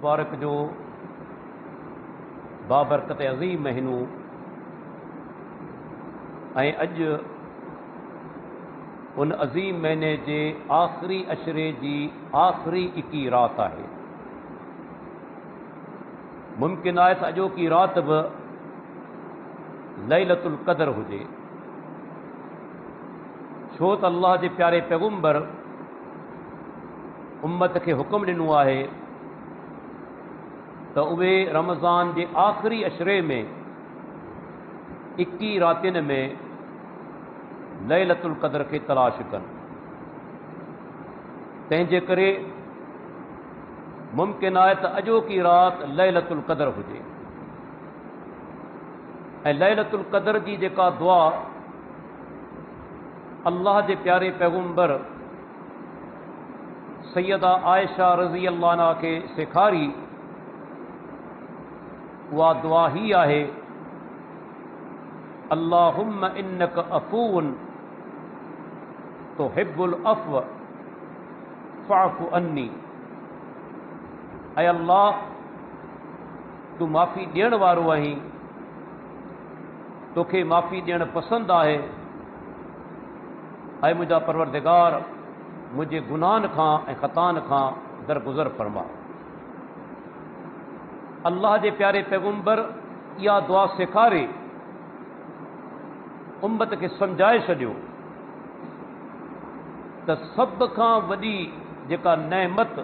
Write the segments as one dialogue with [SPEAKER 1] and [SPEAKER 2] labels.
[SPEAKER 1] मुबारक जो बाबरकत अज़ीम महीनो ऐं अॼु उन अज़ीम महीने जे आख़िरी अशरे जी आख़िरी 21 रात आहे। मुमकिन आहे त अॼोकी रात बि लैलतुल क़द्र हुजे, छो त अल्लाह जे प्यारे पैगंबर उम्मत खे हुकुम ॾिनो आहे त उहे रमज़ान जे आख़िरी अशरे में 21 रातियुनि में लैलतुल क़द्र खे तलाश कनि। तंहिंजे करे मुमकिन आहे त अॼोकी रात लैलतुल क़द्र हुजे ऐं लैलतुल क़द्र जी जेका दुआ अल्लाह जे प्यारे पैगंबर सैयदा आयशा रज़ी अल्लाह अन्हा खे सेखारी, उहा दुआ ही आहे, अल्लाहुम्मा इन्नक अफ़ून तुहिब्बुल अफ़्व फ़अफ़ु अन्नी। ऐं अल्लाह तूं माफ़ी ॾियण वारो आहीं, तोखे माफ़ी ॾियणु पसंदि आहे। ऐं मुंहिंजा परवरदिगार मुंहिंजे गुनाहनि खां ऐं ख़ताअनि खां दरगुज़र फरमा। अल्लाह जे प्यारे पैगंबर इहा दुआ सेखारे उम्मत खे सम्झाए छॾियो त सभ खां वॾी जेका नेमत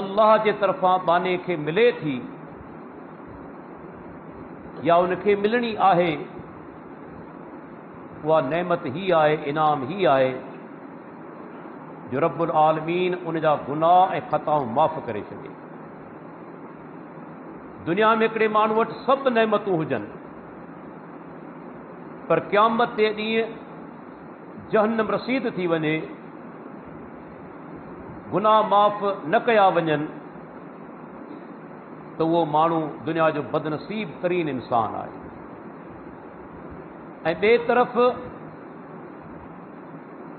[SPEAKER 1] अल्लाह जे तरफ़ां बाने खे मिले थी या उनखे मिलणी आहे, उहा नेमत ही आहे, इनाम ही आहे जो रब्बुल आलमीन उन जा गुनाह ऐं ख़ताऊं माफ़ करे छॾे। दुनिया में हिकिड़े माण्हू वटि सभु नेमतूं हुजनि, पर क़यामत जे ॾींहुं जहन्नम रसीद थी वञे, गुनाह माफ़ न कया वञनि, त उहो माण्हू दुनिया जो बदनसीब तरीन इंसान आहे। ऐं ॿिए तरफ़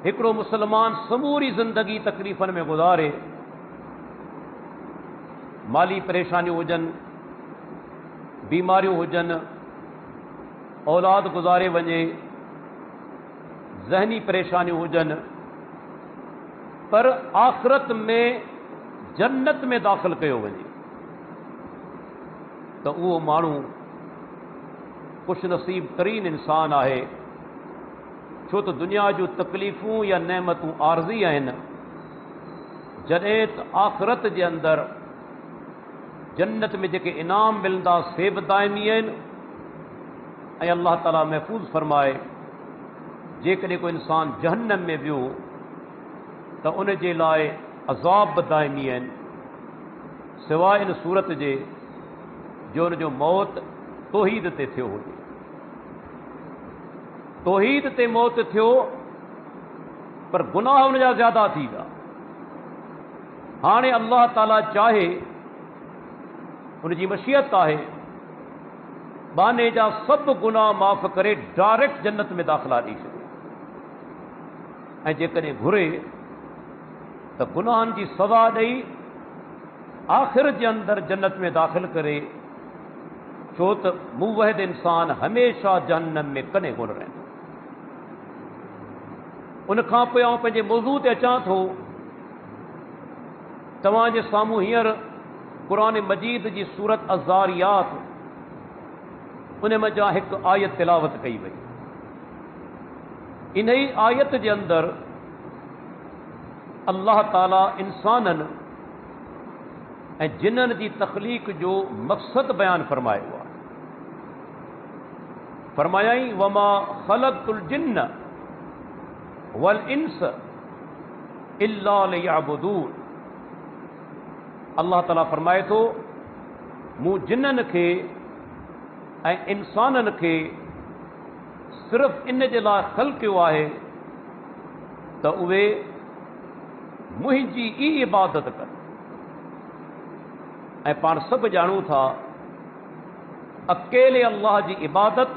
[SPEAKER 1] हिकिड़ो मुसलमान समूरी ज़िंदगी तकलीफ़नि में गुज़ारे, माली परेशानियूं हुजनि, बीमारियूं हुजनि, औलाद गुज़ारे वञे, ज़हनी परेशानियूं हुजनि, पर आख़िरत में जन्नत में दाख़िल कयो वञे, त उहो माण्हू खुशनसीब तरीन इंसान आहे। छो त दुनिया जूं तकलीफ़ूं या नेमतूं आरज़ी आहिनि, जॾहिं त आख़िरत जे अंदरि जन्नत में जेके इनाम मिलंदा से बि दाइमी आहिनि। ऐं अल्लाह ताला महफ़ूज़ फरमाए, जेकॾहिं को इंसान जहन्नम में वियो त उन जे लाइ अज़ाब बि दाइमी आहिनि, सवाइ इन सूरत जे जो उन जो मौत तौहीद ते थियो हुजे। तौहीद ते मौत थियो, पर गुनाह उन जा ज़्यादा थी विया। हाणे अल्लाह ताला चाहे, उन जी मशीयत आहे, बाने जा सभु गुनाह माफ़ करे डायरेक्ट जन्नत में दाख़िला ॾेई छॾे। ऐं जेकॾहिं घुरे त गुनाहनि जी सज़ा ॾेई आख़िर जे अंदरि जन्नत में दाख़िल करे, छो त मुवहिद इंसान हमेशह जहन्नम में कॾहिं कोन रहंदो। उन खां पोइ आउं पंहिंजे मौज़ू ते अचां थो। तव्हांजे साम्हूं हींअर क़ुरान मजीद जी सूरत अज़ारियात, उन में जा हिकु आयत तिलावत कई वई। इन ई आयत जे अंदरि अल्लाह ताला इंसाननि ऐं जिन्ननि जी तख़लीक़ जो मक़सद बयानु फरमायो आहे। फरमायाई, वमा ख़लक़तुल जिन्न वल इंस इल्ला लियअबुदून। अल्लाह ताला फरमाए थो, मूं जिन्ननि खे ऐं इंसाननि खे सिर्फ़ इन जे लाइ ख़ल्क़ कयो आहे त उहे मुंहिंजी ई इबादत कनि। ऐं पाण सभु ॼाणूं था, अकेले अल्लाह जी इबादत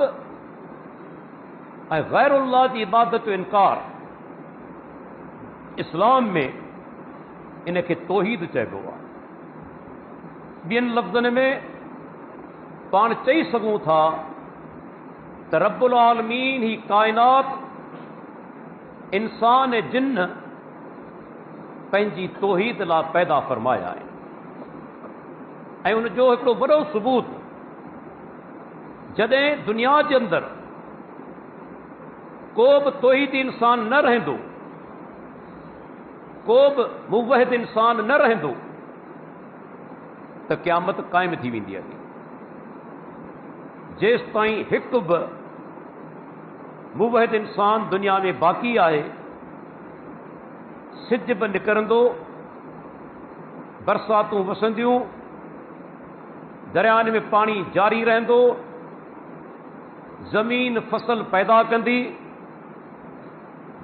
[SPEAKER 1] ऐं गैरुल्लाह जी इबादत जो इनकार इस्लाम में इन खे तौहीद चइबो आहे। ॿियनि लफ़्ज़नि में पाण चई सघूं था त रब्बुल आलमीन ही काइनात इंसान ऐं जिन पंहिंजी तौहीद लाइ पैदा फ़रमाया आहिनि ऐं उनजो हिकिड़ो वॾो सबूत जॾहिं दुनिया जे अंदरि को बि तौहीदी इंसान न रहंदो, को बि मुवहिद इंसान न रहंदो त क़यामत क़ाइम थी वेंदी आहे। जेसि ताईं हिकु बि मुवहिद इंसान दुनिया में बाक़ी आहे, सिज बि निकिरंदो, बरसातूं वसंदियूं, दरियानि में पाणी जारी रहंदो, ज़मीन फसल पैदा कंदी,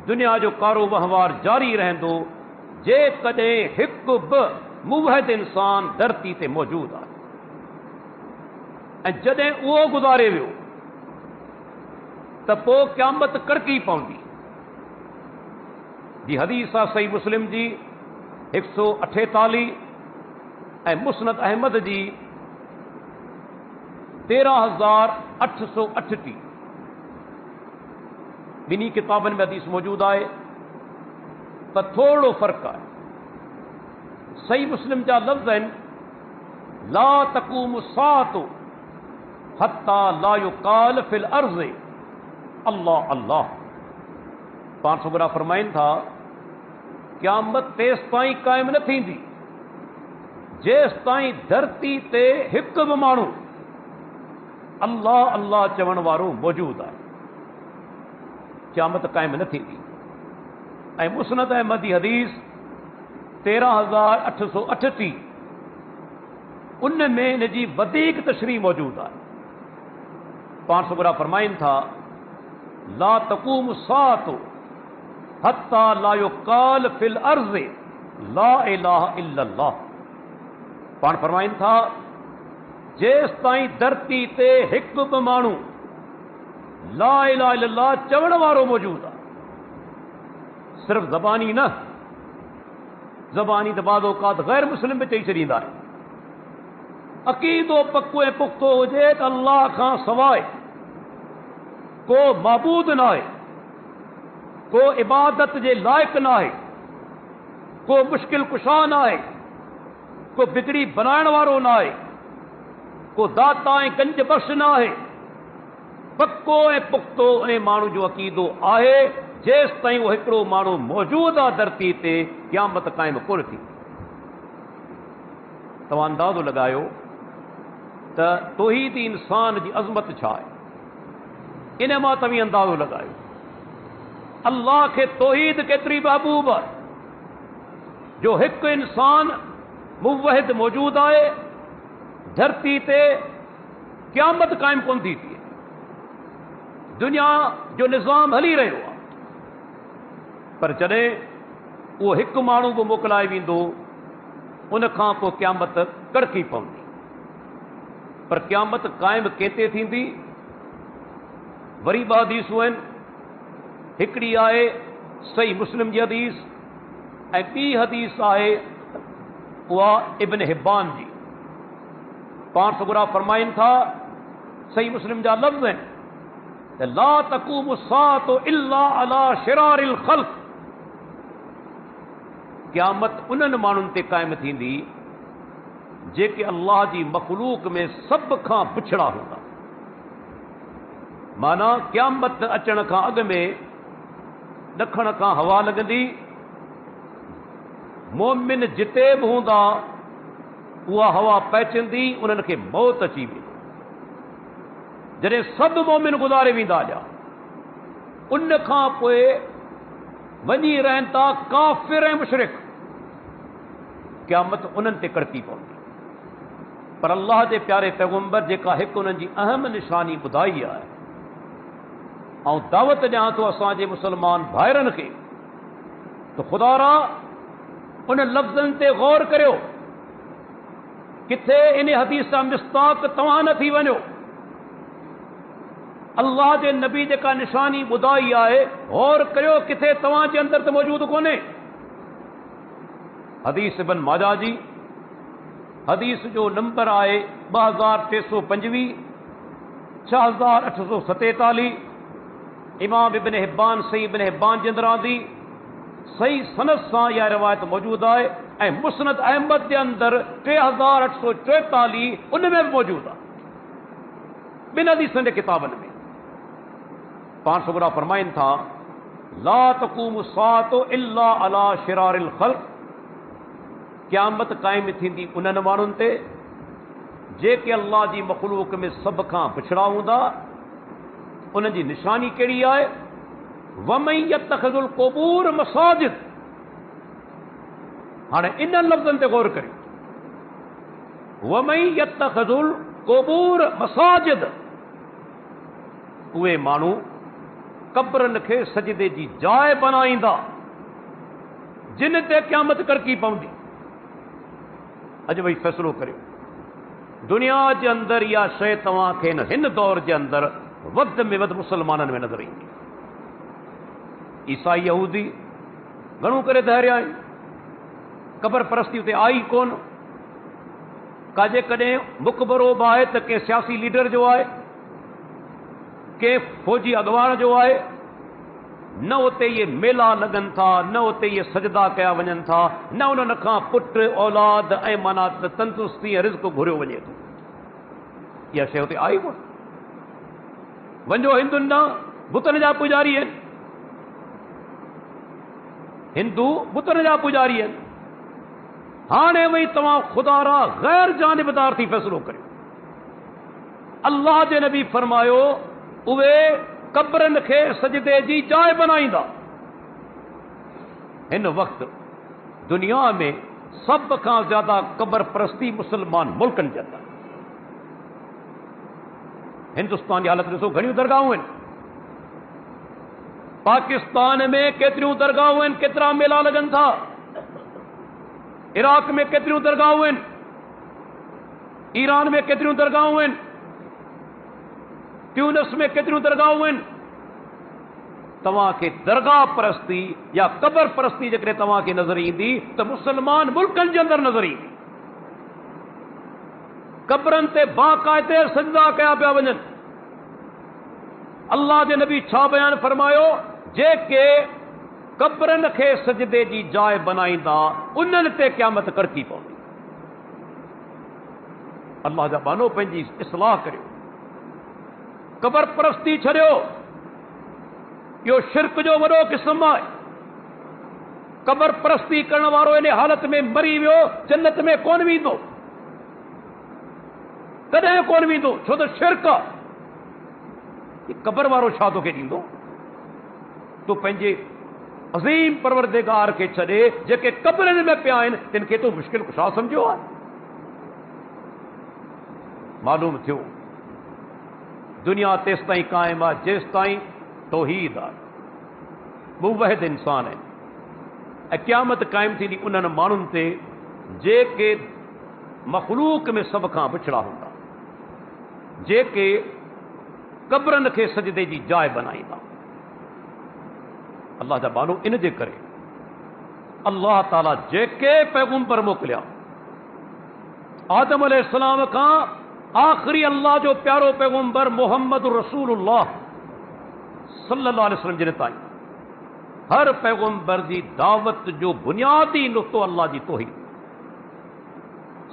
[SPEAKER 1] दुनिया जो कारो वहिंवार जारी रहंदो, जेकॾहिं हिकु बि मुवहिद इंसान धरती ते मौजूदु आहे। ऐं जॾहिं उहो गुज़ारे वियो त पोइ क़यामत कड़की पवंदी। जी हदीस आहे सही मुस्लिम जी 148 ऐं मुस्नद अहमद जी 13,838। ॿिन्ही किताबनि में हदीस मौजूदु आहे, पर थोरो फ़र्क़ु आहे। सही मुस्लिम जा लफ़्ज़ आहिनि ला तक़ूमु साअतु हत्ता ला युक़ाल फिल अर्ज़ अल्लाह अल्लाह। पाण सुगरा फरमाइनि था क़यामत तेसि ताईं क़ाइमु न थींदी जेसि ताईं धरती ते हिकु बि माण्हू अल्लाह अल्लाह चवण वारो मौजूदु आहे, क़यामत क़ाइमु न थींदी। ऐं मुस्नद अहमद जी हदीस 13,838 उन में इन जी वधीक तशरीह मौजूदु आहे। पाण सुगरा फरमाइनि था ला तक़ूमु साअतु हत्ता ला युक़ाल फिल अर्ज़ ला इलाहा इल्लल्लाह। पाण फरमाइनि था जेसि ताईं धरती ते हिकु बि माण्हू ला इलाहा इल्लल्लाह चवण वारो मौजूदु आहे, सिर्फ़ ज़बानी न, ज़बानी त बाज़ औक़ात ग़ैर मुस्लिम बि चई छॾींदा आहिनि। अक़ीदो पको ऐं पुख़्तो हुजे त अल्लाह खां सवाइ को माबूद न आहे, को इबादत जे लाइक़ु न आहे, को मुश्किल कुशा न आहे, को बिगड़ी बनाइण वारो न आहे, को दाता ऐं गंज बख़्श न आहे। पको ऐं पुख़्तो उन माण्हू जो अक़ीदो आहे जेसि ताईं उहो हिकिड़ो माण्हू मौजूदु आहे धरती ते क़यामत क़ाइमु कोन थी। तव्हां अंदाज़ो लॻायो त तौहीदी इंसान जी अज़मत छा आहे। इन मां तव्हां अंदाज़ो लॻायो अल्लाह खे तौहीद केतिरी महबूब आहे जो हिकु इंसान मुवहिद मौजूदु आहे धरती ते क़यामत क़ाइमु कोन थी थिए। दुनिया जो निज़ाम हली रहियो आहे, पर जॾहिं उहो हिकु माण्हू बि मोकिलाए वेंदो उन खां पोइ क़यामत कड़की पवंदी। पर क़यामत क़ाइमु केते थींदी? वरी ॿ हदीसूं आहिनि, हिकिड़ी आहे सही मुस्लिम जी हदीस ऐं ॿी हदीस आहे उहा इब्न हिब्बान जी। पाण सुगरा फरमाइनि था सही मुस्लिम जा लफ़्ज़ आहिनि त ला तक़ूमु साअतु इल्ला अला शिरारिल ख़ल्क़। क़यामत उन्हनि माण्हुनि ते क़ाइमु थींदी जेके अल्लाह जी मख़लूक में सभ खां पिछड़ा हूंदा। माना क़यामत अचण खां अॻु में ॾखण खां हवा लॻंदी, मोमिन जिते बि हूंदा उहा हवा पैचंदी, उन्हनि खे मौत अची वेंदी। जॾहिं सभु मोमिन गुज़ारे वेंदा जा उन खां पोइ वञी रहनि था काफ़िर ऐं मुशरिक, क़यामत उन्हनि ते कड़की पवंदी। पर अल्लाह जे प्यारे पैगंबर जेका हिकु उन्हनि जी अहम निशानी ॿुधाई आहे, ऐं दावत ॾियां थो असांजे मुस्लमान भाइरनि खे त ख़ुदा रा उन लफ़्ज़नि ते गौर करियो, किथे इन हदीस जा मिस्ताक तव्हां न थी वञो। अल्लाह जे नबी जेका निशानी ॿुधाई आहे गौर करियो, किथे तव्हां जे अंदरि त मौजूदु कोन्हे। حدیث ابن ماجہ جی، حدیث جو نمبر آئے 2325، 6847، امام ابن حبان صحیح ابن حبان جے اندر آندی صحیح سند سان یہ روایت موجود ہے، اے مسند احمد کے اندر 3844 ان میں بھی موجود ہے، بن حدیثن کے کتابن میں۔ پان سگرا فرمائن تھا لا تقوم الساعۃ الا علی شرار الخلق، قیامت قائم تھیندی انہن مانن تے جے کہ اللہ جی مخلوق میں سب کھاں بچڑا ہوندا۔ انہن جی نشانی کیڑی ہے؟ وَمَن يَتَّخِذُ الْقُبُورَ مَسَاجِد۔ ہاں انہن لفظن تے غور کریں، وَمَن يَتَّخِذُ الْقُبُورَ مَسَاجِد، اوے مانو قبرن کے سجدے جی جائے بنائیندا جن تے قیامت کر کی پوندی۔ اج بھئی فیصلو کریو، دنیا جے اندر یا شے تواں کھے ہن دور جے اندر وقت میں ود مسلمانن میں نظر ایندی۔ عیسائی یہودی گھنوں کرے دہریا آئیں، قبر پرستی تے آئی کون، کاجے کڈے مقبرو باہے تے کے سیاسی لیڈر جو آئے، کہ فوجی اگوان جو آئے، نہ ہوتے یہ میلہ لگن تھا، نہ ہوتے یہ سجدہ کیا ونجن تھا، نہ انہوں کھا پٹ اولاد اے منات تندرستی رزق گھریو وجے تو یہ شے ہوتے آئی کون۔ ونجو ہندن نہ بتن جا پجاری ہیں، ہندو بتن جا پجاری ہیں، ہانے وہی تمام خدا را غیر جانبدار تھی فیصلو کرے۔ اللہ جے نبی فرمایو اوے قبرن کے سجدے جی جائے بنائیندا۔ ان وقت دنیا میں سب کا زیادہ قبر پرستی مسلمان ملکن جاتا۔ ہندوستان کی حالت ڈسو گھڑیوں درگاہوں ہیں، پاکستان میں کتریوں درگاہوں ہیں، کترا میلہ لگن تھا، عراق میں کتریوں درگاہوں ہیں، ایران میں کتریوں درگاہوں ہیں، ٹیونس میں کتریوں درگاہوں ہیں۔ تواں کے درگاہ پرستی یا قبر پرستی جکرے تواں کے نظر ایندی تو مسلمان ملکن کے اندر نظر ایندی۔ قبرن تے باقاعدے سجدہ کیا پیا ونجن۔ اللہ دے نبی چھا بیان فرمایو جے کہ قبرن کے سجدے جی جائے بنائیندا انہن تے قیامت کرکی پوندی۔ اللہ جا بانو پنجی اصلاح کریو، قبر پرستی چھڑیو، یہ شرک جو وڈو قسم ہے۔ قبر پرستی کرنے وارو ان حالت میں مری ویو جنت میں کون ویندو، کدیں کون ویندو، چھو تو شرک ہے۔ یہ قبر وارو چھا تو کے ڈیندو، تو پنجے عظیم پروردگار کے چھڑے جے کہ قبرن میں پیائن تن کے تو مشکل کشا سمجھو ہے۔ معلوم تھیو دنیا تیس تائیں قائم ہے جس تائیں توحید ہے، موحد انسان ہے۔ قیامت قائم تھی انہن مانن تے جے کہ مخلوق میں سب کھاں بچڑا ہوندا، جے کہ قبرن کے سجدے جی جائے بنائیندا۔ اللہ جا بانو ان جے کرے اللہ تعالیٰ جے کے پیغمبر موکلیا آدم علیہ السلام کا آخری اللہ جو پیارو پیغمبر محمد رسول اللہ صلی اللہ علیہ وسلم جن تائیں ہر پیغمبر دی دعوت جو بنیادی نقطہ اللہ جی توحید،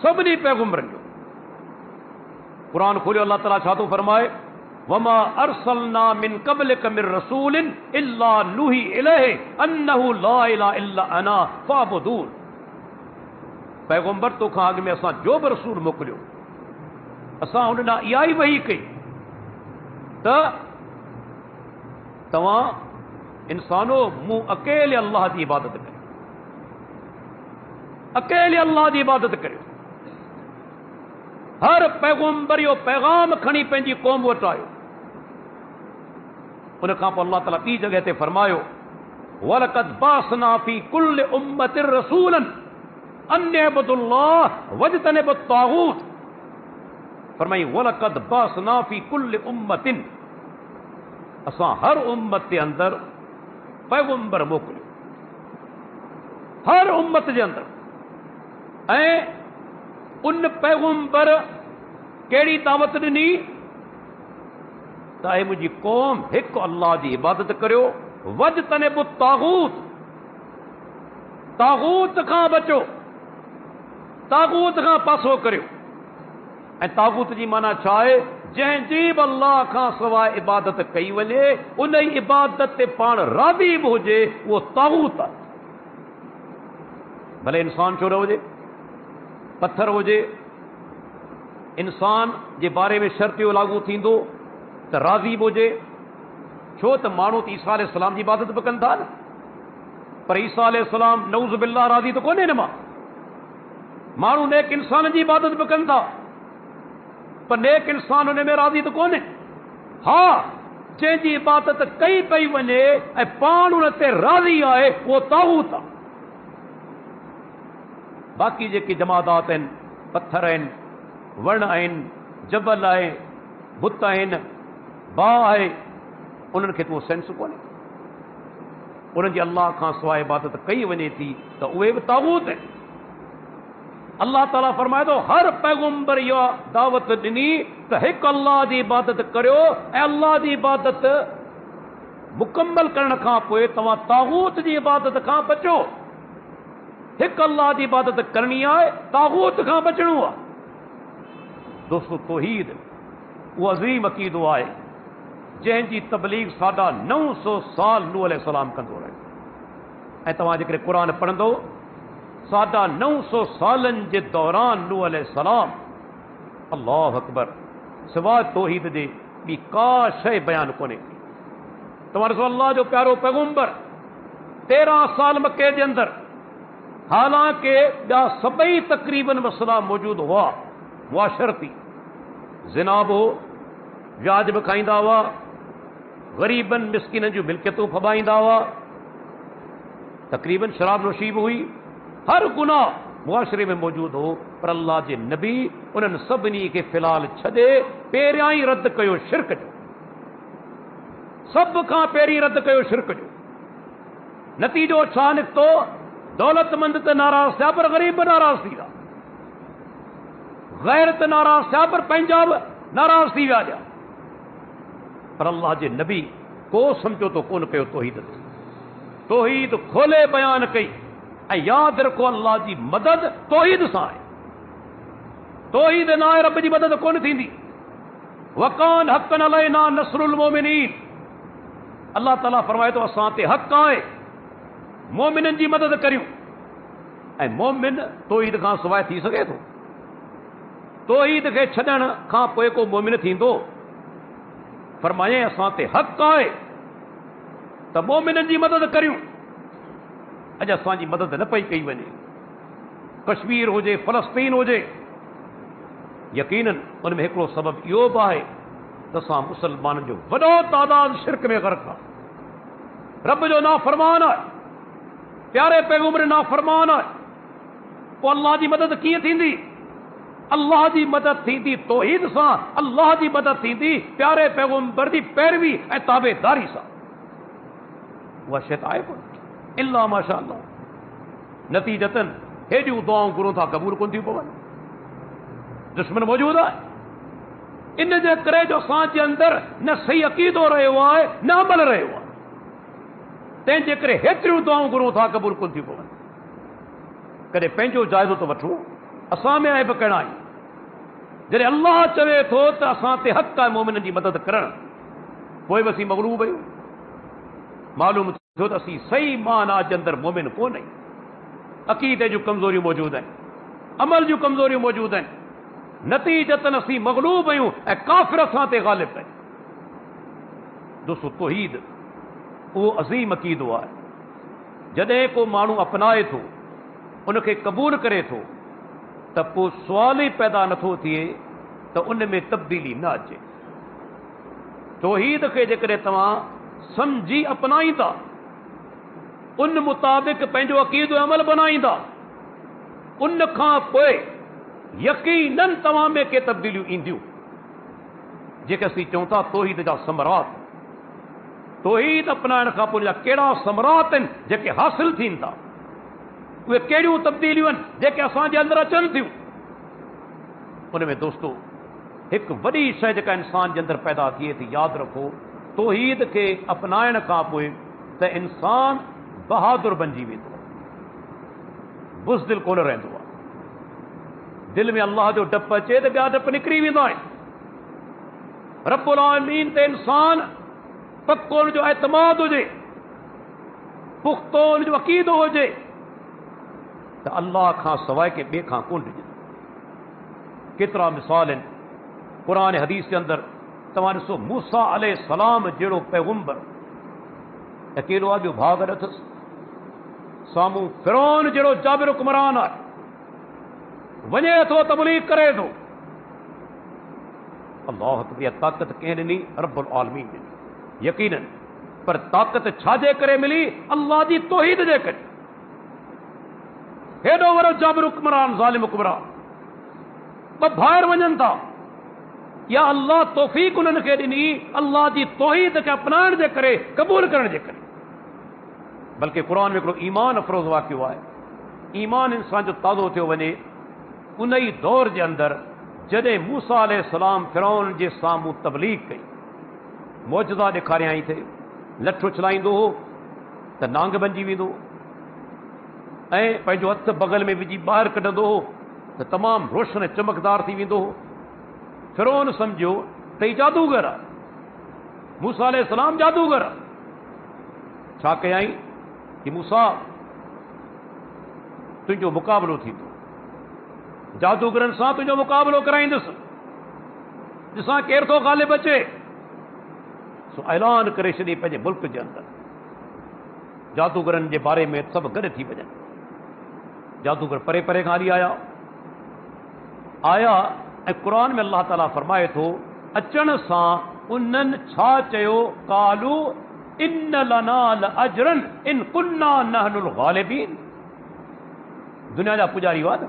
[SPEAKER 1] سبنی پیغمبرن جو قرآن کھولو اللہ تعالیٰ چھا تو فرمائے وما ارسلنا من قبلک من رسول الا نوحی الیہ انہ لا الہ الا انا فاعبدون۔ پیغمبر تو کھا آگے میں اساں جو بھی رسول موکلیو اساں انہاں یہی وحی کئی تا تواں انسانوں منہ اکیلے اللہ کی عبادت کرے، اکیلے اللہ کی عبادت کرے۔ ہر پیغمبر یہ پیغام کھنی پنجی قوم وٹ آیو، ان کا اللہ تعالیٰ تی جگہ تے فرمایو وَلَقَدْ بَعَثْنَا فِي كُلِّ أُمَّةٍ رَسُولًا أَنِ اعْبُدُوا اللَّهَ وَاجْتَنِبُوا الطَّاغُوتَ۔ فرمائی وَلَقَدْ بَعَثْنَا فِي كُلِّ أُمَّةٍ، اساں ہر امت کے اندر پیغمبر موکلیو، ہر امت کے اندر ان پیغمبر کیڑی دعوت ڈنی تا مجھے قوم ایک اللہ کی عبادت کرو وجتنبوا الطاغوت طاغوت کھاں بچو طاغوت کھاں پاسو کرو طاغوت جی مانا چھائے جن جی اللہ کھاں سوائے عبادت کئی ونے ان عبادت تے پان راضی بھی ہوجے وہ طاغوت ہے بھلے انسان چھوڑا ہوجے پتھر ہوجے انسان جے بارے میں شرطیو لاگو تھیندو تو راضی بھی ہوجے چھو تو مانو تو عیسیٰ علیہ السلام کی عبادت بھی کن تھا پر عیسیٰ علیہ السلام نعوذ باللہ راضی تو کونے نما مانو نیک انسان کی عبادت بھی کن تھا پر نیک انسان انہیں میں راضی تو کونے ہاں جن جی عبادت کئی پئی ونے پان ان تے راضی آئے وہ طاغوت ہے باقی جے جمادات ہیں پتھر ہیں ون ہیں جبل ہیں بت ہیں باہ ہے انہوں کے تو سینس کونے انہوں جی اللہ کھاں سوائے عبادت کئی ونے تھی تو وہ بھی طاغوت ہیں اللہ تعالیٰ فرمائے تو ہر پیغمبر یا دعوت ڈنی تو ایک اللہ دی عبادت کرو اللہ دی عبادت مکمل کرنے کھاں پوئے تمہاں طاغوت دی عبادت کھاں بچو ایک اللہ دی عبادت کرنی آئے طاغوت کھاں بچنو آ دوستو توحید وہ عظیم عقیدو آئے جن جی تبلیغ ساڈا 900 سال نوح علیہ السلام کندو رہے تمہاں جے قرآن پڑھندو ساڈا 900 سالن جے دوران نوح علیہ السلام اللہ اکبر سوائے توحید دے بھی کا شے بیان کونے تمہارے رسول اللہ جو پیارو پیغمبر 13 سال مکے دے اندر حالانکہ بیا سبئی تقریباً مسئلہ موجود ہوا معاشرتی زنا ہو ویاج بکھائیندہ ہوا غریبن مسکینن جو ملکتوں پھبائیندہ ہوا تقریباً شراب نوشی بھی ہوئی ہر گناہ معاشرے میں موجود ہو پر اللہ جے نبی انہوں سبنی کے فلال چھدے پیریاں رد کیو شرک جو سب کھاں پیری رد کیو شرک جو نتیجو چھا نکتو دولت مند تے ناراض تھیا پر غریب ناراض تھی غیر تے ناراض تھیا پر پنجاب ناراض تھی ویا پر اللہ جے نبی کو سمجھو تو کون کیو توحید کھولے بیان کئی یاد رکھو اللہ جی مدد توحید سان ہے توحید نہ رب جی مدد کون تھیندی وکان حقا علینا نصر المومنین اللہ تعالیٰ فرمائے تو اساں تے حق آئے مومنن جی مدد کریوں مومن توحید کھاں سوائے تھی سکے تو توحید کے چھڈن کھاں پوئے کو مومن تھیندو فرمائے اساں تے حق آئے تو مومنن جی مدد کریوں اج اساں جی مدد نہ پئی کئی ونے کشمیر ہو جے فلسطین ہو جے یقیناً ان میں ایکڑو سبب یہ بھی ہے تساں مسلمان جو وڈو تعداد شرک میں غرق ہے رب جو نافرمان ہے پیارے پیغمبر نافرمان ہے وہ اللہ جی مدد کی تھیندی اللہ جی مدد تھیندی توحید ساں اللہ جی مدد تھیندی پیارے پیغمبر دی پیروی اے تابعداری ساں وہ شیط آئے کو اللہ ماشاء اللہ نتیجتاً ہیڈیوں دعاؤں گروں تھا قبول کون تھی پون دشمن موجود ہے ان جے کرے جو سانچ کے اندر نہ صحیح عقید ہو رہے ہوا ہے نہ عمل رہے ہوا تین جے کرے ہیتریوں دعاؤں گروں تھا قبول کون تھی پون کدے پنجو جائزو تو وٹھو اساں میں آئے بکڑا آئی جڑے اللہ چوے تھو تو اساں تے حق ہے مومن جی مدد کرن کوئی وسی مغلوب ہے معلوم تھو تو اسی صحیح معنی جے اندر مومن کو نہیں عقیدے جو کمزوری موجود ہیں عمل جو کمزوری موجود ہیں نتیجتاً اسی مغلوب ہیں اے کافر اساں تے غالب ہیں دوستو توحید وہ عظیم عقید ہوا ہے جدے کو مانو اپنائے تھو ان کے قبول کرے تھو تب وہ سوال ہی پیدا نہ تھو تھے تو ان میں تبدیلی نہ اچے توحید کے جکرے تمام سمجھی اپنائیں تا ان مطابق پنجو عقید و عمل بنائیں تا ان کھاں پوئے یقیناً تمام میں کے تبدیلیوں ایندیوں جے کسی چونتا توحید جا ثمرات توحید اپنائن کھاں پوئے جا کیڑا ثمرات ہیں جے کہ حاصل تھین تا उहे कहिड़ियूं तब्दीलियूं आहिनि जेके असांजे अंदरि अचनि थियूं। उन में दोस्तो हिकु वॾी शइ जेका इंसान जे अंदरि पैदा थिए थी, यादि रखो, तौहीद खे अपनाइण खां पोइ त इंसान बहादुर बणिजी वेंदो आहे, बुज़दिल कोन रहंदो आहे। दिलि में अल्लाह जो डपु अचे त ॿिया डपु निकिरी वेंदा आहिनि। रब्बुल आलमीन ते इंसान पको हुन जो एतमाद हुजे, पुख़्तो हुन जो अक़ीदो हुजे त अल्लाह खां सवाइ के ॿिए खां कोन ॾिजे। केतिरा मिसाल आहिनि क़ुरान हदीस जे अंदरि। तव्हां ॾिसो मूसा अलैहिस्सलाम जहिड़ो पैगंबर अकेलो आहे, ॿियो भाउ गॾु अथसि। साम्हूं फिरौन जहिड़ो जाबिर हुक्मरान आहे, वञे थो तबलीग करे थो। अल्लाह इहा ताक़त कंहिं ॾिनी? रब्बुल आलमीन ॾिनी, यकीनन। पर ताक़त छाजे करे मिली? अल्लाह जी तौहीद जे करे। हेॾो वॾो जाबिर हुक्मरान, ज़ालिम हुक्मरान, ॿ भाइर वञनि था, या अल्लाह तौफ़ीक़ उन्हनि खे ॾिनी अल्लाह जी तौहीद खे अपनाइण जे करे, क़बूल करण जे करे। बल्कि क़ुरान में हिकिड़ो ईमान अफ़रोज़ वाक़ियो आहे। ईमान इंसान जो ताज़ो थियो वञे उन ई दौर जे अंदरि जॾहिं मूसा अलैहिस्सलाम फिरौन जे साम्हूं तबलीग कई, मौजज़ा ॾेखारियाई थे। लठ उछलाईंदो हो त नांग बणिजी वेंदो, ऐं पंहिंजो हथ बग़ल में विझी ॿाहिरि कढंदो हो त तमामु रोशन चमकदार थी वेंदो हो। फिरौन सम्झो त ही जादूगर आहे, मूसा अलैहिस्सलाम जादूगर आहे। छा कयाई कि मूसा तुंहिंजो मुक़ाबिलो थींदो, जादूगरनि सां तुंहिंजो मुक़ाबिलो कराईंदुसि, ॾिसां केरु थो ग़ालिब अचे। सो ऐलान करे छॾी पंहिंजे मुल्क जे अंदरि। जादूगरनि जे बारे में सभु गॾु थी वञनि। जादूगर परे परे खां हली आया ऐं क़ुरान में अल्लाह ताला फरमाए थो, अचण सां उन्हनि छा चयो? कालू इन लना लअजरन इन कुन्ना नहनुल गालिबीन। दुनिया जा पुजारी हुआ न,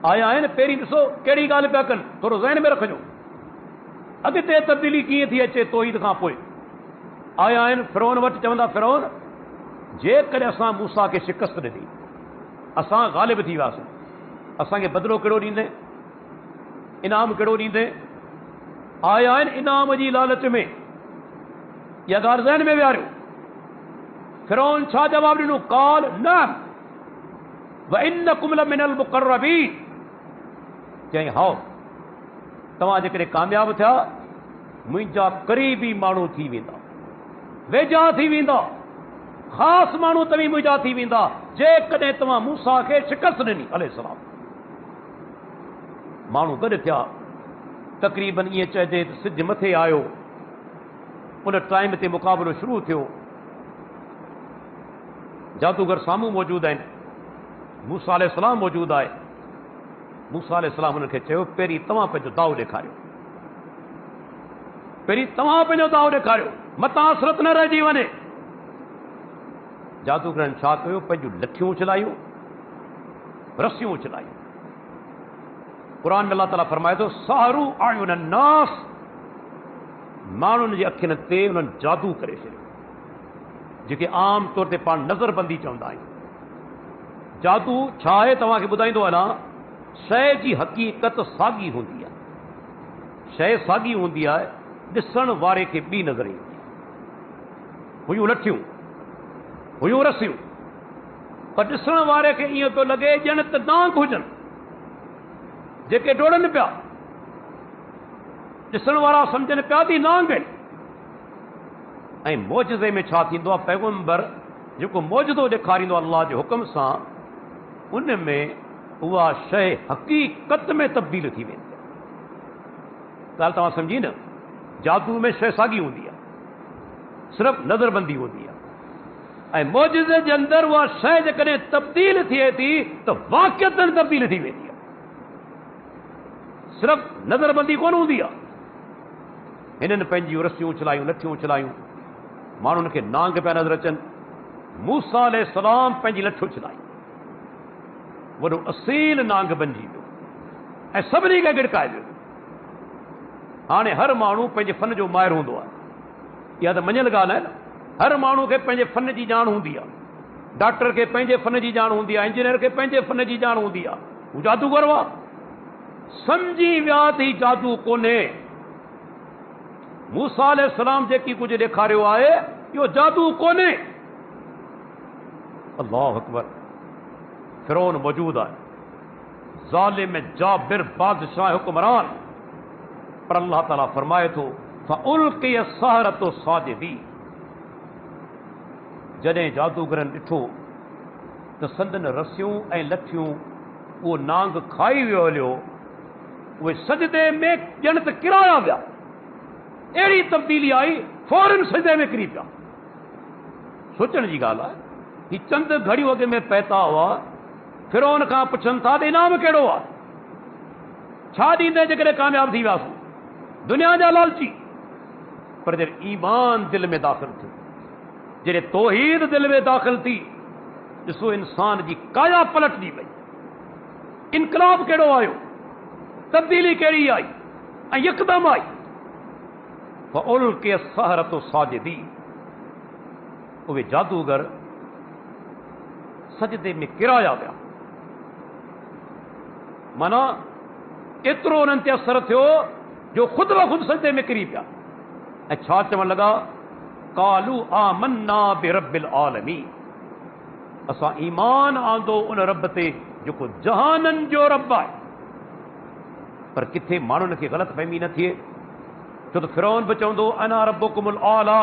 [SPEAKER 1] आया आहिनि। पहिरीं ॾिसो कहिड़ी ॻाल्हि पिया कनि, थोरो ज़हन में रखिजो। अॻिते तब्दीली कीअं थी अचे तौहीद खां पोइ। आया आहिनि फिरौन वटि, चवंदा फिरौन जेकॾहिं असां मूसा खे शिकस्त ॾिनी, असां ग़ालिब थी वियासीं, असांखे बदिलो कहिड़ो ॾींदे, इनाम कहिड़ो ॾींदे? आया आहिनि इनाम जी लालच में। इहा ॻाल्हि ज़हन में विहारियो। फिरौन छा जवाबु ॾिनो? काल न व इन्नकुम लमिनल मुक़र्रबीन। चई हाओ, तव्हां जेकॾहिं कामयाबु थिया मुंहिंजा क़रीबी माण्हू थी वेंदा, वेझा थी वेंदा, ख़ासि माण्हू तव्हीं मुंहिंजा थी वेंदा जेकॾहिं तव्हां मूसा खे शिकस्त ॾिनी अलैहिस्सलाम। माण्हू गॾु थिया, तक़रीबन ईअं चइजे त सिज मथे आयो। उन टाइम ते मुक़ाबिलो शुरू थियो। जादूगर साम्हूं मौजूदु आहिनि, मूसा अलैहिस्सलाम मौजूदु आहे। मूसा अलैहिस्सलाम हुननि खे चयो, पहिरीं तव्हां पंहिंजो दाव ॾेखारियो, पहिरीं तव्हां पंहिंजो दाव ॾेखारियो, मतां हसरत न रहिजी वञे। जादूगरनि छा कयो? पंहिंजूं लठियूं उछलायूं, रसियूं उछलायूं। क़ुरान में अल्लाह ताला फरमाए थो, साहरू आयुन अन्नास, माण्हुनि जी अखियुनि ते उन्हनि जादू करे छॾियो, जेके आम तौर ते पाण नज़रबंदी चवंदा आहियूं। जादू छा आहे तव्हांखे ॿुधाईंदो वञा। शइ जी हक़ीक़त साॻी हूंदी आहे, शइ साॻी हूंदी आहे, ॾिसण वारे खे ॿी नज़र ईंदी आहे। हुयूं लठियूं, हुयूं रसियूं, पर ॾिसण वारे खे ईअं पियो लॻे ॼण त नांग हुजनि जेके डोड़नि पिया। ॾिसण वारा सम्झनि पिया थी नांग आहिनि। ऐं मौजज़े में छा थींदो आहे? पैगंबर जेको मौजज़ो ॾेखारींदो आहे अल्लाह जे हुकुम सां, उन में उहा शइ हक़ीक़त में तब्दील थी वेंदी आहे। ॻाल्हि तव्हां सम्झी न? जादू में शइ साॻी हूंदी आहे, सिर्फ़ु नज़रबंदी हूंदी आहे। ऐं मौजज़े जे अंदरि उहा शइ जेकॾहिं तब्दील थिए थी त वाक़िअतन तब्दील थी वेंदी आहे, सिर्फ़ु नज़रबंदी कोन हूंदी आहे। हिननि पंहिंजियूं रसियूं उछलायूं, लठियूं उछलायूं, माण्हुनि खे नांग पिया नज़र अचनि। मूसा अलैहिस्सलाम पंहिंजी लठ उछलाई, वॾो असील नांग बणिजी वियो ऐं सभिनी खे गिड़काए वियो। हाणे हर माण्हू पंहिंजे फन जो माहिर हूंदो आहे, इहा त मञियल ॻाल्हि आहे न। हर माण्हू खे पंहिंजे फन जी ॼाण हूंदी आहे। डॉक्टर के पंहिंजे फन जी ॼाण हूंदी आहे, इंजीनियर के पंहिंजे फन जी ॼाण हूंदी आहे, हू जादूगर हुआ। सम्झी विया त ही जादू कोन्हे। मूसा अलैहिस्सलाम जेकी कुझु ॾेखारियो आहे इहो जादू कोन्हे। अल्लाहु अकबर। फिरौन मौजूद आहे, ज़ालिम जाबिर बादशाह हुक्मरान, पर अल्लाह ताला फरमाए थो फउल्क़िय अस्सहरतु साजिदी। जॾहिं जादूगरनि ॾिठो त संदन रसियूं ऐं लठियूं उहो नांग खाई वियो हलियो, उहे सजदे में ॼण त किराया विया। अहिड़ी तब्दीली आई, फौरन सजदे में किरी पिया। सोचण जी ॻाल्हि आहे, ही चंद घड़ियूं अॻ में पएता हुआ। फिरौन खां पुछनि था त इनाम कहिड़ो आहे, छा ॾींदे जेकॾहिं कामयाबु थी वियासीं? दुनिया जा लालची। पर जॾहिं ईमान दिलि में दाख़िल थियो, जॾहिं तौहीद दिलि में दाख़िल थी, ॾिसो इंसान जी काया पलट थी वई। इनकलाब कहिड़ो आयो, तब्दीली कहिड़ी आई ऐं यकदम आई। फउल्क़िय अस्सहरतु साजिदी। उहे जादूगर सजदे में किराया विया। माना एतिरो उन्हनि ते असर थियो जो ख़ुदि ब ख़ुदि सजदे में किरी पिया। ऐं छा चवण लॻा, कालू आमन्ना बिरब्बिल आलमीन। असां ईमान आंदो उन रब ते जेको जहाननि जो रब आहे। पर किथे माण्हुनि खे ग़लति फहमी न थिए, छो त फिरौन बि चवंदो अना रब्बुकुमुल आला,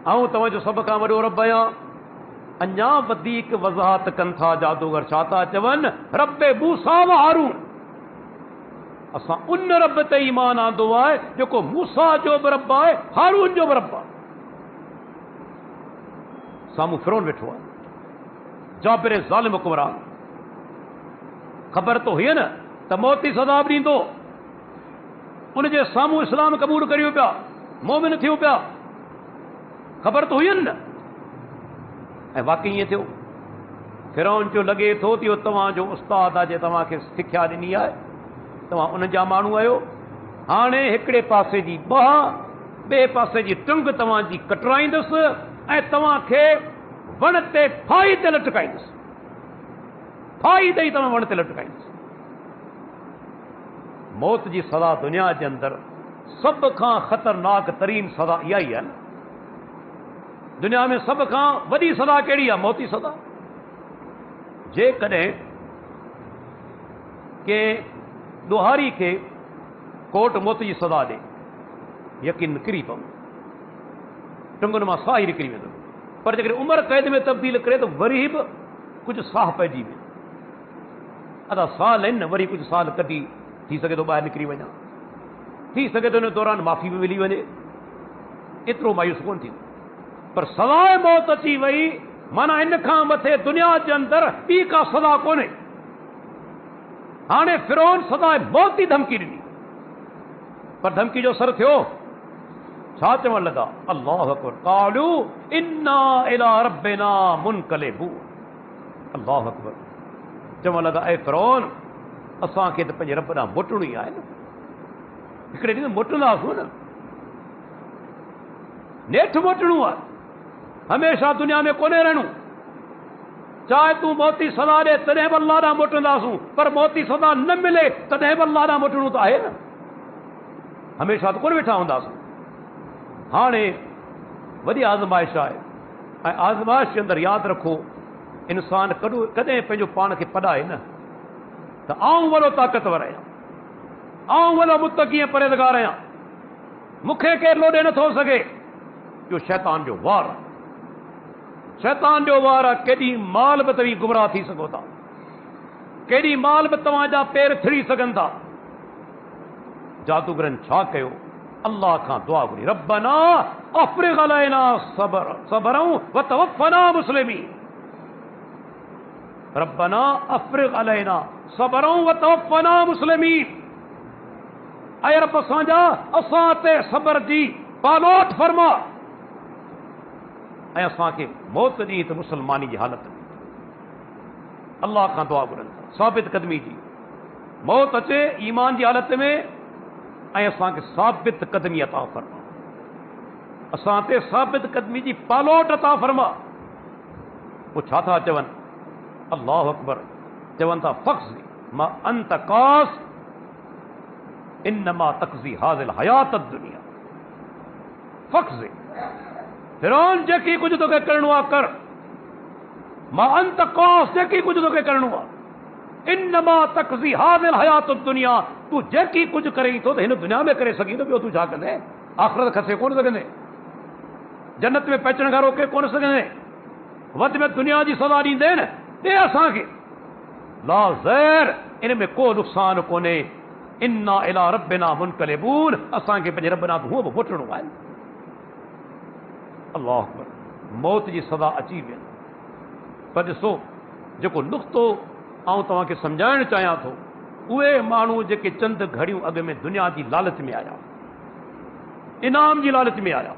[SPEAKER 1] ऐं तव्हांजो सभ खां वॾो रब आहियां। अञा वधीक वज़ाहत कनि था जादूगर, छा था चवनि, रब्बे मूसा व हारून। असां उन रब ते ईमान आंदो आहे जेको मूसा जो बि रब आहे, हारून जो बि रब आहे। साम्हूं फिरौन वेठो आहे, जाबिर ज़ालिम हुक्मरान। ख़बर तो हुई न त मौत जी सज़ा बि ॾींदो। उनजे साम्हूं इस्लाम क़बूल करियो पिया, मोमिन थियो पिया। ख़बर तो हुई न। ऐं वाकई ईअं थियो। फिरौन जो लॻे थो त इहो तव्हांजो उस्ताद आहे, जे तव्हांखे सिख्या ॾिनी आहे, तव्हां उन जा माण्हू आहियो। हाणे हिकिड़े पासे जी बाह, ॿिए पासे जी टुंग तव्हांजी कटराईंदुसि ऐं तव्हांखे वण ते फाई ते लटकाईंदुसि। फाई ते ई तव्हां वण ते लटकाईंदुसि। मौत जी सज़ा दुनिया जे अंदरि सभ खां ख़तरनाक तरीन सज़ा इहा ई आहे न। दुनिया में सभ खां वॾी सज़ा कहिड़ी आहे? मौत जी सज़ा। जेकॾहिं के ॾोहारी खे कोर्ट मौत जी सज़ा ॾे, यकीन किरी पवंदो, टुंगुनि मां साह ई निकिरी वेंदो। पर जेकॾहिं उमिरि क़ैद में तब्दील करे त वरी बि कुझु साह पइजी वेंदो। अदा साल आहिनि न, वरी कुझु साल कढी थी सघे थो ॿाहिरि निकिरी वञा, थी सघे थो हिन दौरान माफ़ी बि मिली वञे। एतिरो मायूस कोन थींदो। पर सवाइ मौत अची वई, माना इन खां मथे दुनिया जे अंदरि ॿी का सज़ा कोन्हे। हाणे फिरौन सदाए मौत जी धमकी ॾिनी, पर धमकी जो असर थियो। छा चवण लॻा? अल्लाहु अकबर। क़ालू इन्ना इला रब्बिना मुनक़लिबून। अल्लाहु अकबर। चवण लॻा, ऐं फिरौन, असांखे त पंहिंजे रब ॾांहुं मोटणो ई आहे न। हिकिड़े ॾींहुं मोटंदासीं न, नेठि मोटणो आहे। हमेशह दुनिया में कोन्हे रहणो। चाहे तूं मौती सज़ा ॾे तॾहिं बि अल्लाह ॾांहुं मोटंदासूं, पर मौती सज़ा न मिले तॾहिं बि अल्लाह ॾांहुं मोटणो त आहे न। हमेशह त कोन वेठा हूंदासीं। हाणे वॾी आज़माइश आहे, ऐं आज़माइश जे अंदरि यादि रखो, इंसान कॾहिं पंहिंजो पाण खे पढ़ाए न त आऊं वॾो ताक़तवर आहियां, आऊं वॾो मुतक़ी ऐं परहेज़गार आहियां, मूंखे केरु लोॾे नथो सघे। इहो शैतान जो वार आहे। शैतान जो वार आहे। केॾी महिल बि तव्हीं गुमराह थी सघो था, केॾी महिल बि तव्हांजा पेर थिड़ी सघनि था। जादूगरनि छा कयो? अल्लाह खां दुआ घुरी, रब्बना अफ़्रिग़ अलैना सबरन व तवफ़्फ़ना मुस्लिमीन। रब्बना अफ़्रिग़ अलैना सबरन व तवफ़्फ़ना मुस्लिमीन। ऐं रब असांजा, असां ते सबर जी पालोट फरमा ऐं असांखे मौत ॾींहुं त मुसलमानी जी हालत में। अल्लाह खां दुआ घुरनि था साबित क़दमी जी, मौत अचे ईमान जी हालत में ऐं असांखे साबित क़दमी अता फरमा, असां ते साबित क़दमी जी पालोट अता फरमा। وہ छा था चवनि, अल्लाह अकबर, चवनि था फ़क़्ज़ी मा अंत क़ास इन्नमा तक़ज़ी हाज़िल हयात दुनिया। फ़क़्ज़ी, फिरौन जेकी कुछ तोखे करणो आहे कर, मा अंत क़ास जेकी कुछ तोखे करणो आहे, इन्नमा तक़ज़ी हाज़िल हयात दुनिया, तू जेकी कुछ करें तो हिन दुनिया में करे सघीं थो, ॿियो तू छा कंदे? आख़िरत खसे कोन सघंदे, जन्नत में पहुचण खां रोके कोन सघंदे, वध में दुनिया जी सज़ा ॾींदे न, ॾे असांखे। ला ज़ैर, इन में को नुक़सान कोन्हे। इन्ना इला रब्बिना मुनक़लिबून, असांखे पंहिंजे रब ॾांहुं हूअ बि मोटणो आहे। अल्लाह अकबर, मौत जी सज़ा अची वई। पर ॾिसो, जेको नुक़्तो आउं तव्हांखे सम्झाइणु चाहियां थो, उहे माण्हू जेके चंद घड़ियूं अॻु में दुनिया जी लालच में आया, इनाम जी लालच में आया,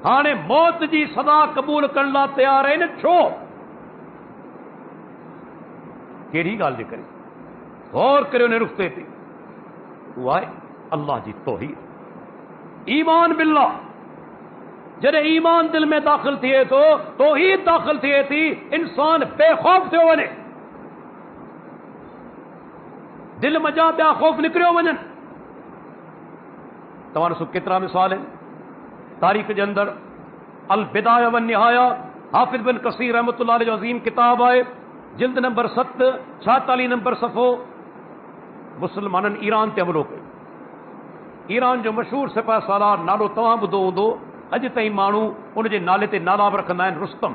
[SPEAKER 1] हाणे मौत जी सज़ा क़बूल करण लाइ तयारु आहिनि। छो? कहिड़ी ॻाल्हि जे करे? गौर करियो न नुक़्ते ते। उहा आहे अल्लाह जी तौहीद, ईमान बिल्लाह। जॾहिं ईमान दिल में दाख़िल थिए थो, तौहीद दाख़िल थिए थी, इंसान बेखौफ़ थियो वञे, दिल मज़ा ॿिया ख़ौफ़ निकिरियो वञनि। तव्हां ॾिसो केतिरा मिसाल आहिनि तारीख़ जे अंदरि। अल बिदाया वन निहाया, हाफ़िज़ बिन कसीर रहमतुल्लाह अलैह जो अज़ीम किताब आहे, जिल्द नंबर 7, 46 नंबर सफ़ो। मुसलमाननि ईरान ते हमलो कयो। ईरान जो मशहूर सिपह सालार नालो तव्हां ॿुधो हूंदो, अॼु ताईं माण्हू उनजे नाले ते नाला बि रखंदा आहिनि, रुस्तम।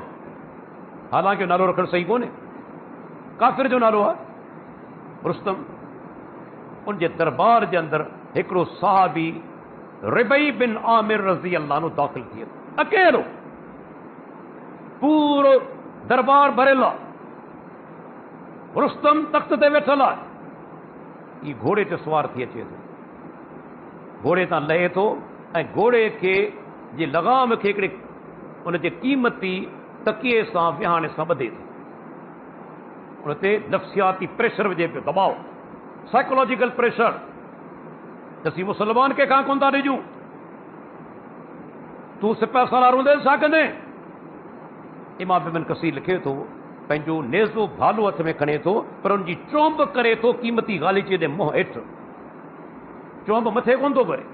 [SPEAKER 1] हालांकि नालो रखणु सही कोन्हे, काफ़िर जो नालो आहे रुस्तम। उनजे दरबार जे अंदरि हिकिड़ो सहाबी रिबई बिन आमिर रज़ी अल्लाह अन्हु दाख़िल थिए, अकेलो, पूरो दरबार भरियल आहे, रुस्तम तख़्त ते वेठल आहे। ही घोड़े ते सवार थी अचे थो, घोड़े तां लहे थो ऐं घोड़े खे जे लॻाम खे हिकिड़े उनजे क़ीमती तकिए सां विहाणे सां ॿधे थो। उन ते नफ़्सियाती प्रेशर विझे पियो, दबाव, साइकोलॉजिकल प्रेशर। असीं मुसलमान कंहिंखां कोन था ॾिजूं, तूं सिपह सालार हूंदे छा कंदे? इमाम इब्न कसीर लिखे थो, पंहिंजो नेज़ो भालो हथ में खणे थो, पर उनजी चोंब करे थो क़ीमती गालीचे जे मुंहुं हेठि। चोंब मथे कोन थो करे,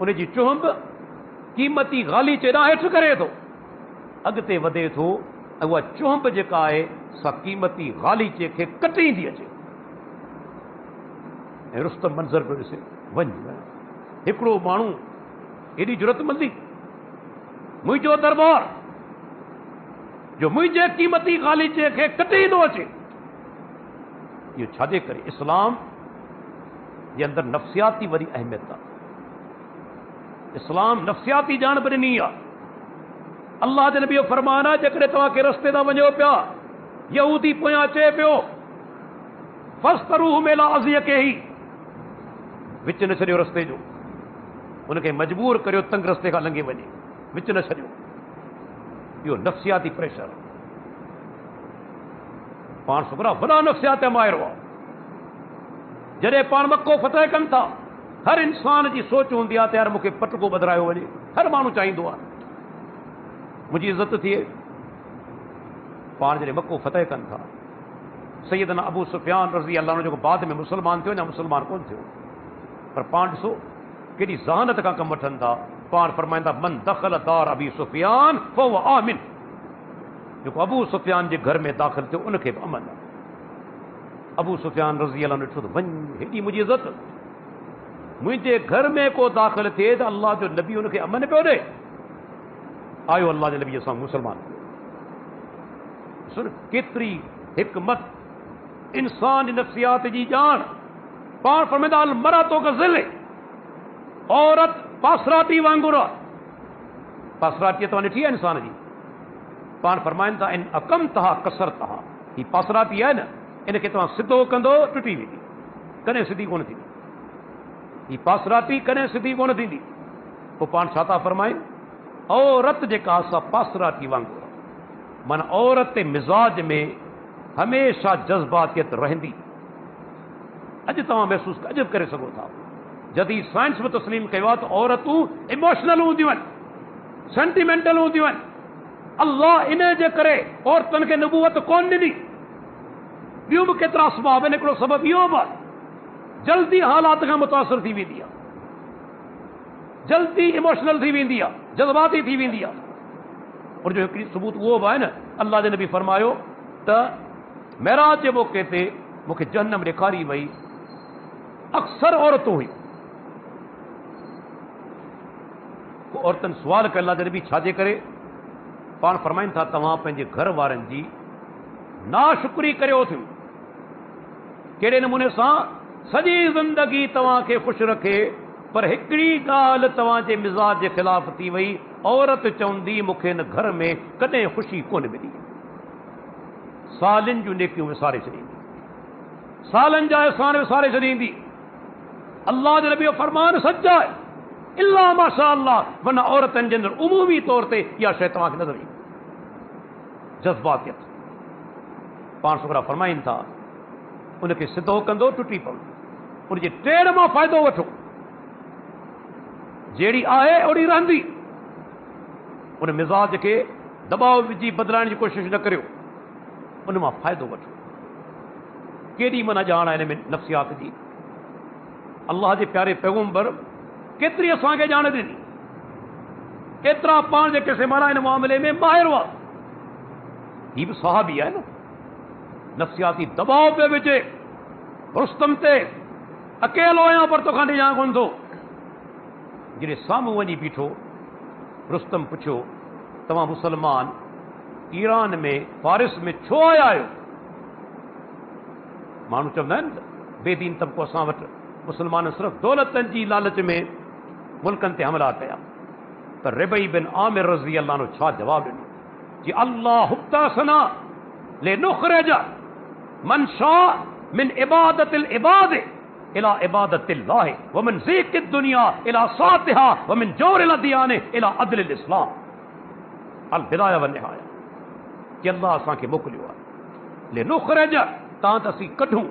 [SPEAKER 1] उनजी चोंब क़ीमती गालीचे ॾांहुं हेठि करे थो, अॻिते वधे थो, ऐं उहा चोंब जेका आहे सा क़ीमती गालीचे खे कटींदी अचे। ऐं रुस्तम मंज़र पियो ॾिसे, वञ हिकिड़ो माण्हू एॾी जुरतमंदी, मुंहिंजो दरबार जो मुंहिंजे क़ीमती गालीचे खे कटींदो अचे। इहो छाजे करे? इस्लाम जे अंदरि नफ़्सियाती वरी अहमियत आहे। इस्लाम नफ़्सियाती ॼाण बि ॾिनी आहे। अल्लाह जे नबी जो फरमान आहे, जेकॾहिं तव्हां के रस्ते तां वञो पिया, यहूदी पोयां अचे पियो, फस्तरूह मेला अज़िय के ही, विच न छॾियो रस्ते जो, उनखे मजबूर करियो तंग रस्ते खां लंघे वञे, विच न छॾियो। इहो नफ़्सियाती प्रेशर, पाण छोकिरा वॾा नफ़्सियात माहिर हुआ। जॾहिं पाण मको फतह कनि था, हर इंसान जी सोच हूंदी आहे त यार मूंखे पटको ॿधायो वञे, हर माण्हू चाहींदो आहे मुंहिंजी इज़त थिए। पाण जॾहिं मको फतह कनि था, सैयदना अबू सुफ़ियान रज़ी अल्लाह अन्हु जेको बाद में मुसलमान थियो, या मुसलमान कोन थियो, पर पाण ॾिसो केॾी ज़हानत खां कमु वठनि था। पाण फरमाईंदा, मन दख़ल दार अबी सुफ़ियान फ़हुव आमिन, जेको अबू सुफ़ियान जे घर में दाख़िल थियो उनखे बि अमन आहे। अबू सुफ़ियान रज़ी अल्लाह अन्हु ॾिठो त वञ, हेॾी मुंहिंजी इज़त, मुंहिंजे घर में को दाख़िल थिए त अल्लाह जो नबी उनखे अमन पियो ॾे। आयो अल्लाह जे नबी असां मुसलमान, सुन केतिरी हिकमत, इंसान जी नफ़्सियात जी ॼाण। पाण फरमाईंदा, अल मरातो का ज़िले, औरत पासराती वांगुरु आहे। पासराती तव्हां ॾिठी आहे इंसान जी? पाण फरमाइनि था, इन अकम तहा कसर तहा, ही पासराती आहे न, इनखे तव्हां सिधो कंदो टुटी वेंदी, कॾहिं सिधी कोन थींदी। ही पासराती कॾहिं सिधी कोन थींदी। पोइ पाण छा था फरमाइनि, औरत जेका सा पासराती वांगुरु, माना औरत जे मिज़ाज में हमेशह जज़्बातियत रहंदी। अॼु तव्हां महसूस अॼु करे सघो था, जदीद साइंस में तस्लीम कयो आहे त औरतूं इमोशनल हूंदियूं आहिनि, सेंटिमेंटल हूंदियूं आहिनि, اللہ انہیں جے کرے عورتن کے نبوت کون ڈنی بیوں بھی کترا اسباب ہے نکلو سبب یہ ہوا جلدی حالات کا متاثر تھی ویندی جلدی ایموشنل تھی ویندی جذباتی تھی ویندی اور جو ثبوت وہ ہے نا اللہ دے نبی فرماयो تا معراج کے موقع تے مکھے جہنم ڈیکھاری وئی اکثر عورتوں ہوئی عورتن سوال کر اللہ دے نبی چھاجے کرے پان فرمائن تھا تمام پنجے گھر وارن جی ناشکری کریو تھو کیڑے نمونے سان سجی زندگی تمام کے خوش رکھے پر ہکڑی گال تمام کے مزاج کے خلاف تھی وئی عورت چوندی مکھے ن گھر میں کدیں خوشی کون ملی سالن جو نیکیوں میں سارے چڑھیں سالن جا احسان میں سارے چڑھیں اللہ دے نبی فرمان سچا ہے اللہ ماشاء اللہ ورنہ عورتن جے اندر عمومی طور تے یا شے تمام کے نظر جذباتیت پان سکرا فرمائن تھا ان کے سدھو کندو ٹوٹی پو ان کے ٹیڑ ماں فائدو وٹھو جیڑی آئے اوڑی رہندی ان مزاج کے دباؤ وجی بدلائن کی کوشش نہ کریو ان ماں فائدو وٹھو کیڑی منا جان ہے میں نفسیات دی اللہ کے پیارے پیغمبر کتری اساں کے جان دینی کترا پان جے کسے مانا ان معاملے میں ماہر ہوا یہ بھی صحابی ہے نا نفسیاتی دباؤ پہ بچے رستم تے اکیلو یہاں پر تو کھانڈی جہاں کون تو جنہیں سامو ونی بیٹھو رستم پوچھو تمام مسلمان ایران میں فارس میں چھو آیا ہو مانو چوندہ ہے بے دین طبقو اساں وٹ مسلمان صرف دولتن جی لالچ میں ملکن تے حملہ کیا تو ربعی بن عامر رضی اللہ عنہ چھا جواب ڈنو جی اللہ حبتا سنا لنخرج من شاء من عبادت العباد الى عبادت اللہ ومن زیق الدنیا الى ساتها ومن جور الادیان الى عدل الاسلام البدایہ والنہایہ کہ اللہ اساں کے موکلیو ہے لنخرج تاں اسی کڈھوں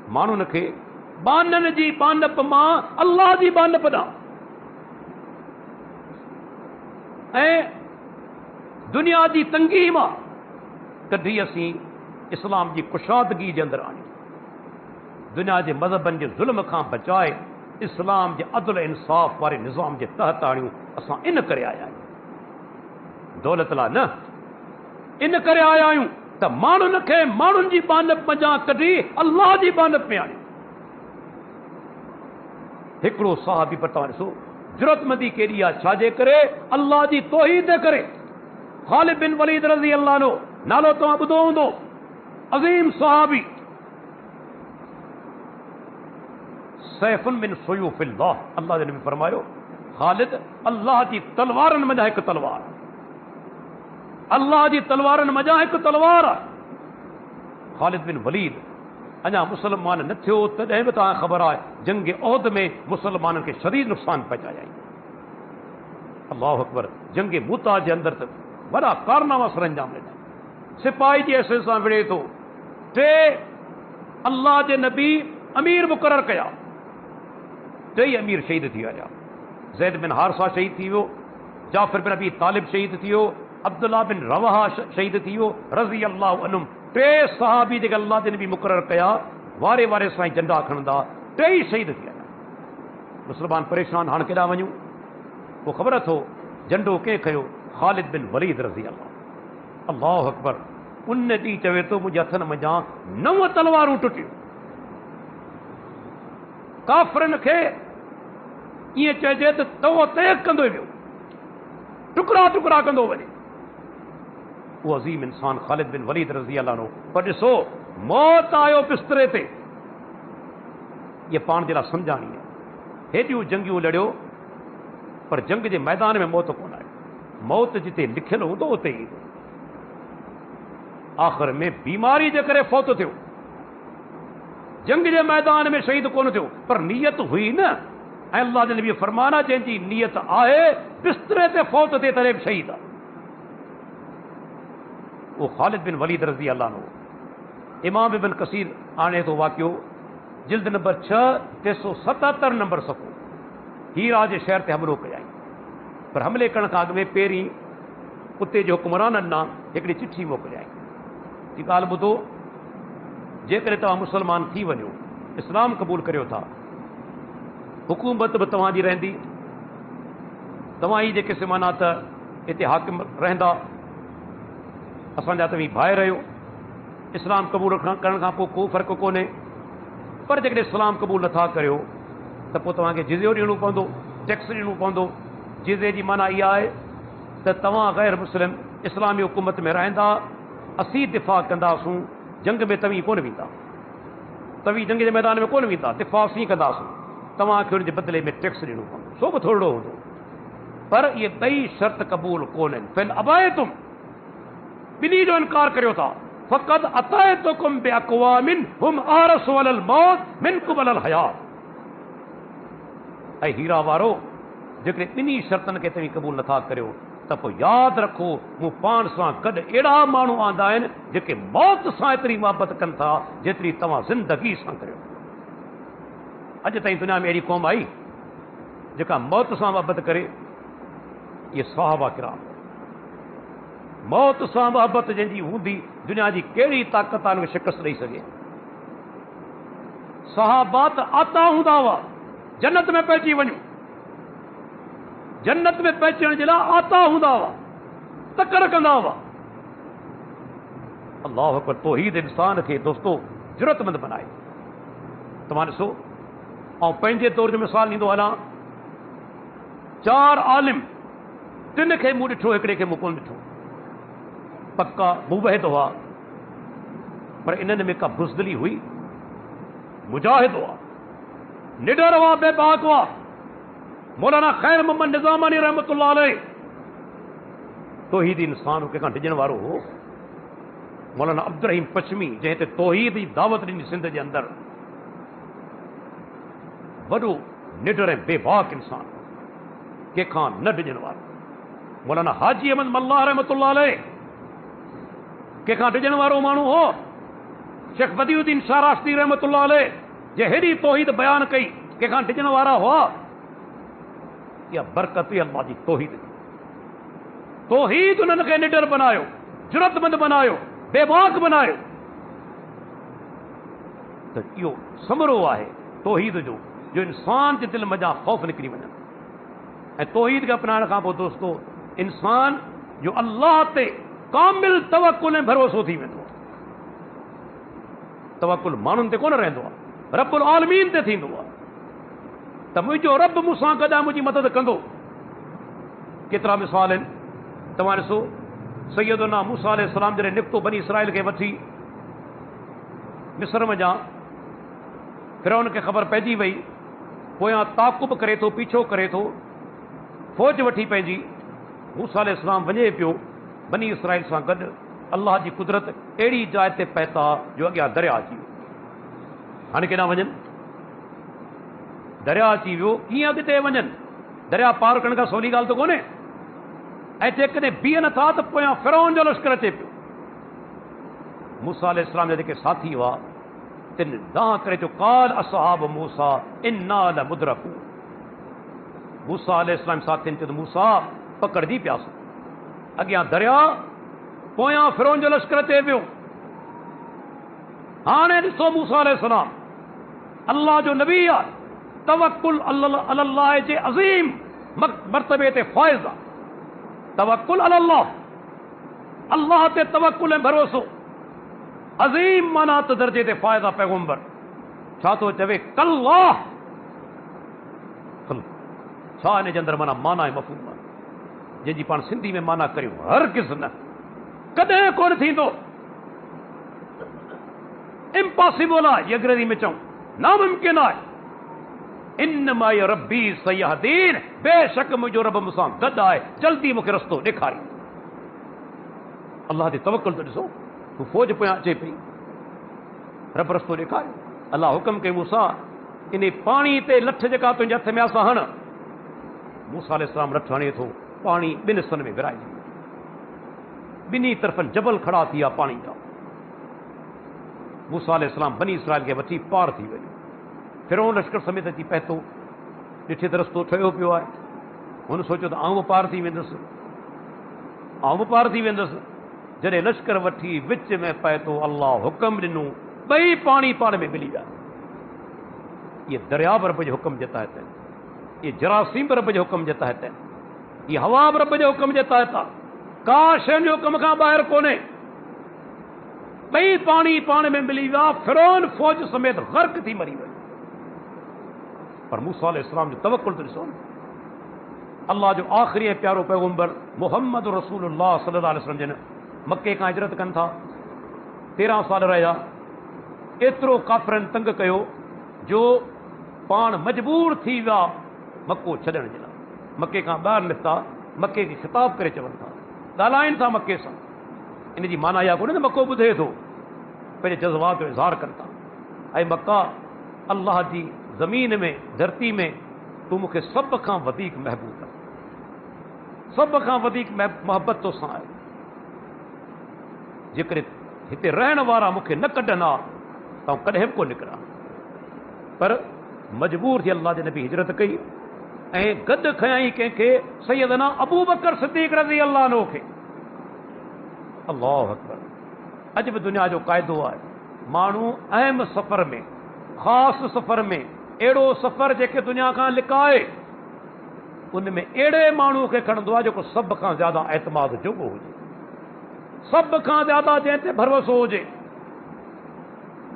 [SPEAKER 1] مانو نکھے بانن جی بانپ ماں اللہ جی بانپ دا اے دنیا دی تنگی ماں کدھی اسی اسلام جی کشادگی جے اندر آنی دنیا جے مذہبن جے ظلم کھاں بچائے اسلام جے عدل انصاف وارے نظام جے تحت آنیوں اساں ان کرے آیا آئیں دولت لا نہ ان کرے آیا آئیں تا مانو نکھے مانن جی بانپ مجاں کدھی اللہ جی بانپ میں آنی ہکڑو صحابی پر تمہارے سو جرت مندی کے لیا چھاجے کرے اللہ جی توحید کرے خالد بن ولید رضی اللہ عنہ نالو تو ابدو ہوں عظیم صحابی سیفن من سیوف اللہ اللہ نے فرمایا خالد اللہ جی تلوارن مجا ایک تلوار اللہ جی تلوارن مجا ایک تلوار خالد بن ولید اجا مسلمان نہ تھو تدیں بھی تاں خبر آئے جنگ عہد میں مسلمانوں کے شدید نقصان پہنچایا اللہ اکبر جنگ موتا کے اندر تک بڑا کارنامہ سر انجام لینا سپاہی جی ایسے سان وڑے تو ٹے اللہ جے نبی امیر مقرر کیا ٹے امیر شہید تھی آیا زید بن حارثہ شہید تھی ہو جعفر بن ابی طالب شہید تھی ہو عبداللہ بن رواحہ شہید تھی ہو رضی اللہ عنہم ٹے صحابی جے اللہ جے نبی مقرر کیا وارے وارے سائیں جنڈا کھندا ٹے شہید تھی آیا مسلمان پریشان ہان کیڑا ونجو وہ خبر تھو جنڈو کے کھیو خالد بن ولید رضی اللہ اللہ اکبر ان ڈی چوے تو مجھے ہتھن مجاں 9 تلواروں ٹٹیوں کافرن کے یہ چیجے تو تیک کندو ویو ٹکڑا ٹکڑا کندو ونے وہ عظیم انسان خالد بن ولید رضی اللہ عنہ پر ڈسو موت آیو بسترے تے یہ پان جلا سمجھانی ہے ہیڈیوں جنگیوں لڑیو پر جنگ کے میدان میں موت کون آئے موت جتے لکھل ہوں تو ہی آخر میں بیماری جے کرے فوت تھو جنگ کے میدان میں شہید کون تھو پر نیت ہوئی نا اللہ نے نبی فرمانا جن جی نیت آئے بسترے تے فوت تے ترے شہید وہ خالد بن ولید رضی اللہ عنہ امام ابن کثیر آنے تو واقعو جلد نمبر 6 377 نمبر صفحو ہیرا جے شہر تے حملو کیا پر حملے کرنے کا اگ میں پیری उते जे हुकुमराननि ॾांहुं हिकिड़ी चिठी मोकिलियाई की ॻाल्हि ॿुधो, जेकॾहिं तव्हां मुस्लमान थी वञो, इस्लाम क़बूल करियो था, हुकूमत बि तव्हांजी रहंदी, तव्हां ई जेके माना त हिते हाकिम रहंदा, असांजा तव्हीं भाइर आहियो, इस्लाम क़बूल करण खां पोइ को फ़र्क़ु कोन्हे। पर जेकॾहिं इस्लाम क़बूल नथा करियो त पोइ तव्हांखे जिज़ियो ॾियणो पवंदो, टैक्स ॾियणो पवंदो। जिज़े जी माना इहा आहे त तव्हां गैर मुस्लिम इस्लामी हुकूमत में रहंदा, असीं दिफ़ा कंदासूं, जंग में तव्हीं कोन वेंदा, तव्हीं जंग जे मैदान में कोन वेंदा, दिफ़ा असीं कंदासूं, तव्हांखे हुन जे बदिले में टैक्स ॾियणो पवंदो, सो बि थोरो हूंदो। पर इहे ॿई शर्त क़बूल कोन्हनि। फिल अबाए तुम, ॿिन्ही जो इनकार करियो था, फ़क़द अतायतुकुम बिअक़वामिन हुम आरसु अलल मौत मिनकुम अलल हयात। ऐं हीरा वारो, जेकॾहिं ॿिन्ही शर्तनि खे तव्हीं क़बूल नथा करियो त पोइ यादि रखो, मूं पाण सां गॾु अहिड़ा माण्हू आंदा आहिनि जेके मौत सां एतिरी मुहबत कनि था जेतिरी तव्हां ज़िंदगी सां करियो। अॼु ताईं दुनिया में अहिड़ी क़ौम आई जेका मौत सां मुहबत करे, इहे सहाबा किराम। मौत सां मुहबत जंहिंजी हूंदी, दुनिया जी कहिड़ी ताक़त आहे हुनखे शिकस्त ॾेई सघे। सहाबा त आता हूंदा हुआ, जन्नत में पहुची वञूं, जन्नत में पहुचण जे लाइ आता हूंदा हुआ, तकड़ कंदा हुआ। अल्लाह अकबर। तौहीद इंसान खे दोस्तो ज़रूरतमंद बनाए। तव्हां ॾिसो, ऐं पंहिंजे तौर जो मिसाल ॾींदो हलां, 4 आलिम, 3 खे मूं ॾिठो, हिकिड़े खे मूं कोन ॾिठो। पक्का मुबहिद हुआ, पर इन्हनि में का बुज़दिली हुई? मुजाहिद हुआ, निडर हुआ, बेबाक हुआ। मौलाना खैर मोहम्मद निज़ामानी रहमतुल्लाह अलैह तौहीदी इंसान कंहिंखां डिॼण वारो हो। मौलाना अब्दुल रहीम पश्चिमी, जंहिं ते तौहीद जी दावत ॾिनी सिंध जे अंदरि, वॾो निडर ऐं बेबाक इंसान, कंहिंखां न डिॼण वारो। मौलाना हाजी अहमद मल्लाह रहमतुल्लाह अलैह कंहिंखां डिॼण वारो माण्हू हो। शेख बदियुद्दीन शाहरास्ती रहमतुल्लाह अलैह जे हेॾी तौहीद बयान कई, कंहिंखां डिॼण वारा हुआ। इहा बरकत हुई अल्लाह जी तौहीद। तौहीद उन्हनि खे निडर बनायो, ज़रूरतमंद बनायो, बेबाक बनायो। त इहो समरो आहे तौहीद जो इंसान जे दिलि मज़ा ख़ौफ़ निकिरी वञनि। ऐं तौहीद खे अपनाइण खां पोइ दोस्तो, इंसान जो अल्लाह ते कामिल तवकुल ऐं भरोसो थी वेंदो आहे। तवकुल माण्हुनि ते कोन रहंदो आहे, रब्बुल आलमीन ते थींदो आहे त मुंहिंजो रब मूंसां गॾु आहे, मुंहिंजी मदद कंदो। केतिरा मिसाल आहिनि, तव्हां ॾिसो, सैयदना मूसा अलैहिस्सलाम जॾहिं निकितो बनी इसराइल खे वठी मिस्र वञा, फिरौन खे ख़बर पइजी वई, पोयां ताक़ुब करे थो, पीछो करे थो, फ़ौज वठी पंहिंजी। मूसा अलैहिस्सलाम वञे पियो बनी इसराइल सां गॾु, अल्लाह जी कुदरत अहिड़ी जाइ ते पहुता जो अॻियां दरिया अची वियो। हाणे केॾां वञनि? दरिया अची वियो, कीअं अॻिते वञनि? दरिया पार करण खां सवली ॻाल्हि त कोन्हे। ऐं जेकॾहिं बीह नथा त पोयां फिरौन जो लश्कर अचे पियो। मूसा अलैहिस्सलाम जा जेके साथी हुआ, तिन दांह करे चयो, काल असहाब मूसा इन्ना लमुदरकून। मूसा अलैहिस्सलाम साथियुनि चयो, मूसा पकड़जी पियासीं। अॻियां दरिया, पोयां फिरौन जो लश्कर अचे पियो। हाणे ॾिसो, मूसा अलैहिस्सलाम अल्लाह जो नबी आहे, तवक्कुल अल्लाह जे अज़ीम मर्तबे ते फ़ाइज़ आहे। तवक्कुल अल्लाह, अल्लाह ते तवक्कुल ऐं भरोसो अज़ीम माना त दर्जे ते फ़ाइज़ आहे। पैगंबर छा थो चवे? कल्लाह। छा इन जे अंदरि माना ऐं मफ़हूम आहे, जंहिंजी पाण सिंधी में माना करियूं? हरगिज़ न, कॾहिं कोन थींदो। इम्पॉसिबल आहे, ये अंग्रेज़ी में चऊं, नामुमकिन आहे। इन्नमा रब्बी सयहदीन, बेशक मुंहिंजो रब मूंसां गॾु आहे, जल्दी मूंखे रस्तो ॾेखारी। अल्लाह ते तवक्कुल त ॾिसो, तूं फ़ौज पोयां अचे पई, रब रस्तो ॾेखारियो। अल्लाह हुकुम कई, मूसा इन पाणी ते लठ जेका तुंहिंजे हथ में आहे सां हण। मूसा अलैहिस्सलाम लठ हणे थो, पाणी ॿिनि हिस्सनि में विराइजी वियो। ॿिन्ही तरफ़नि जबल खड़ा थी विया पाणी जा। मूसा अलैहिस्सलाम बनी इसराइल खे वठी पार थी वियो। फिरौन लश्कर समेत अची पहुतो, ॾिठे त रस्तो ठहियो पियो आहे। हुन सोचियो त आउं पार थी वेंदुसि। आउं पार थी वेंदुसि। जॾहिं लश्कर वठी विच में पए थो, अल्लाह हुकम ॾिनो, ॿई पाणी पाण में मिली विया। ये दरिया बि रब जे हुकम जे तहत आहिनि, ये जरासीम बि रब जे हुकम जे तहत आहिनि, ये हवा बि रब जे हुकम जे तहत आहे। का शइ जो हुकम खां ॿाहिरि कोन्हे। ॿई पाणी पाण में मिली विया। फिरौन फौज समेत गर्क थी मरी वई। पर मूसा अलैहिस्सलाम जो तवक्कुल तो ॾिसो न। अल्लाह जो आख़िरी ऐं प्यारो पैगंबर मुहम्मद रसूलुल्लाह सल्लल्लाहु अलैहि वसल्लम जिन मके खां हिजरत कनि था, 13 साल रहिया। एतिरो काफ़िरनि तंग कयो जो पाण मजबूर थी विया मको छॾण जे लाइ। मके खां ॿाहिरि निकिता, मके खे ख़िताब करे चवनि था, ॻाल्हाइनि था मके सां। इन जी माना इहा कोन्हे त मको ॿुधे थो, पंहिंजे जज़्बात जो इज़हार कनि था। ऐं मक्का, अल्लाह जी ज़मीन में, धरती में तूं मूंखे सभ खां वधीक महबूब आहे, सभ खां वधीक मोहबत तोसां आहे। जेकॾहिं हिते रहण वारा मूंखे न कढंदा त आउं कॾहिं बि कोन निकिरां। पर मजबूर थी अल्लाह जे नबी हिजरत कई ऐं गॾु खयाईं कंहिंखे, सैयदना अबू बकर सिद्दीक़ रज़ी अल्लाह अन्हु खे। अल्लाहु अकबर। अॼु बि दुनिया जो क़ाइदो आहे, माण्हू अहम सफ़र में, ख़ासि सफ़र में, अहिड़ो सफ़र जेके दुनिया खां लिकाए, उन में अहिड़े माण्हू खे खणंदो आहे जेको सभ खां ज़्यादा एतमाद जोॻो हुजे, सभ खां ज़्यादा जंहिं ते भरोसो हुजे,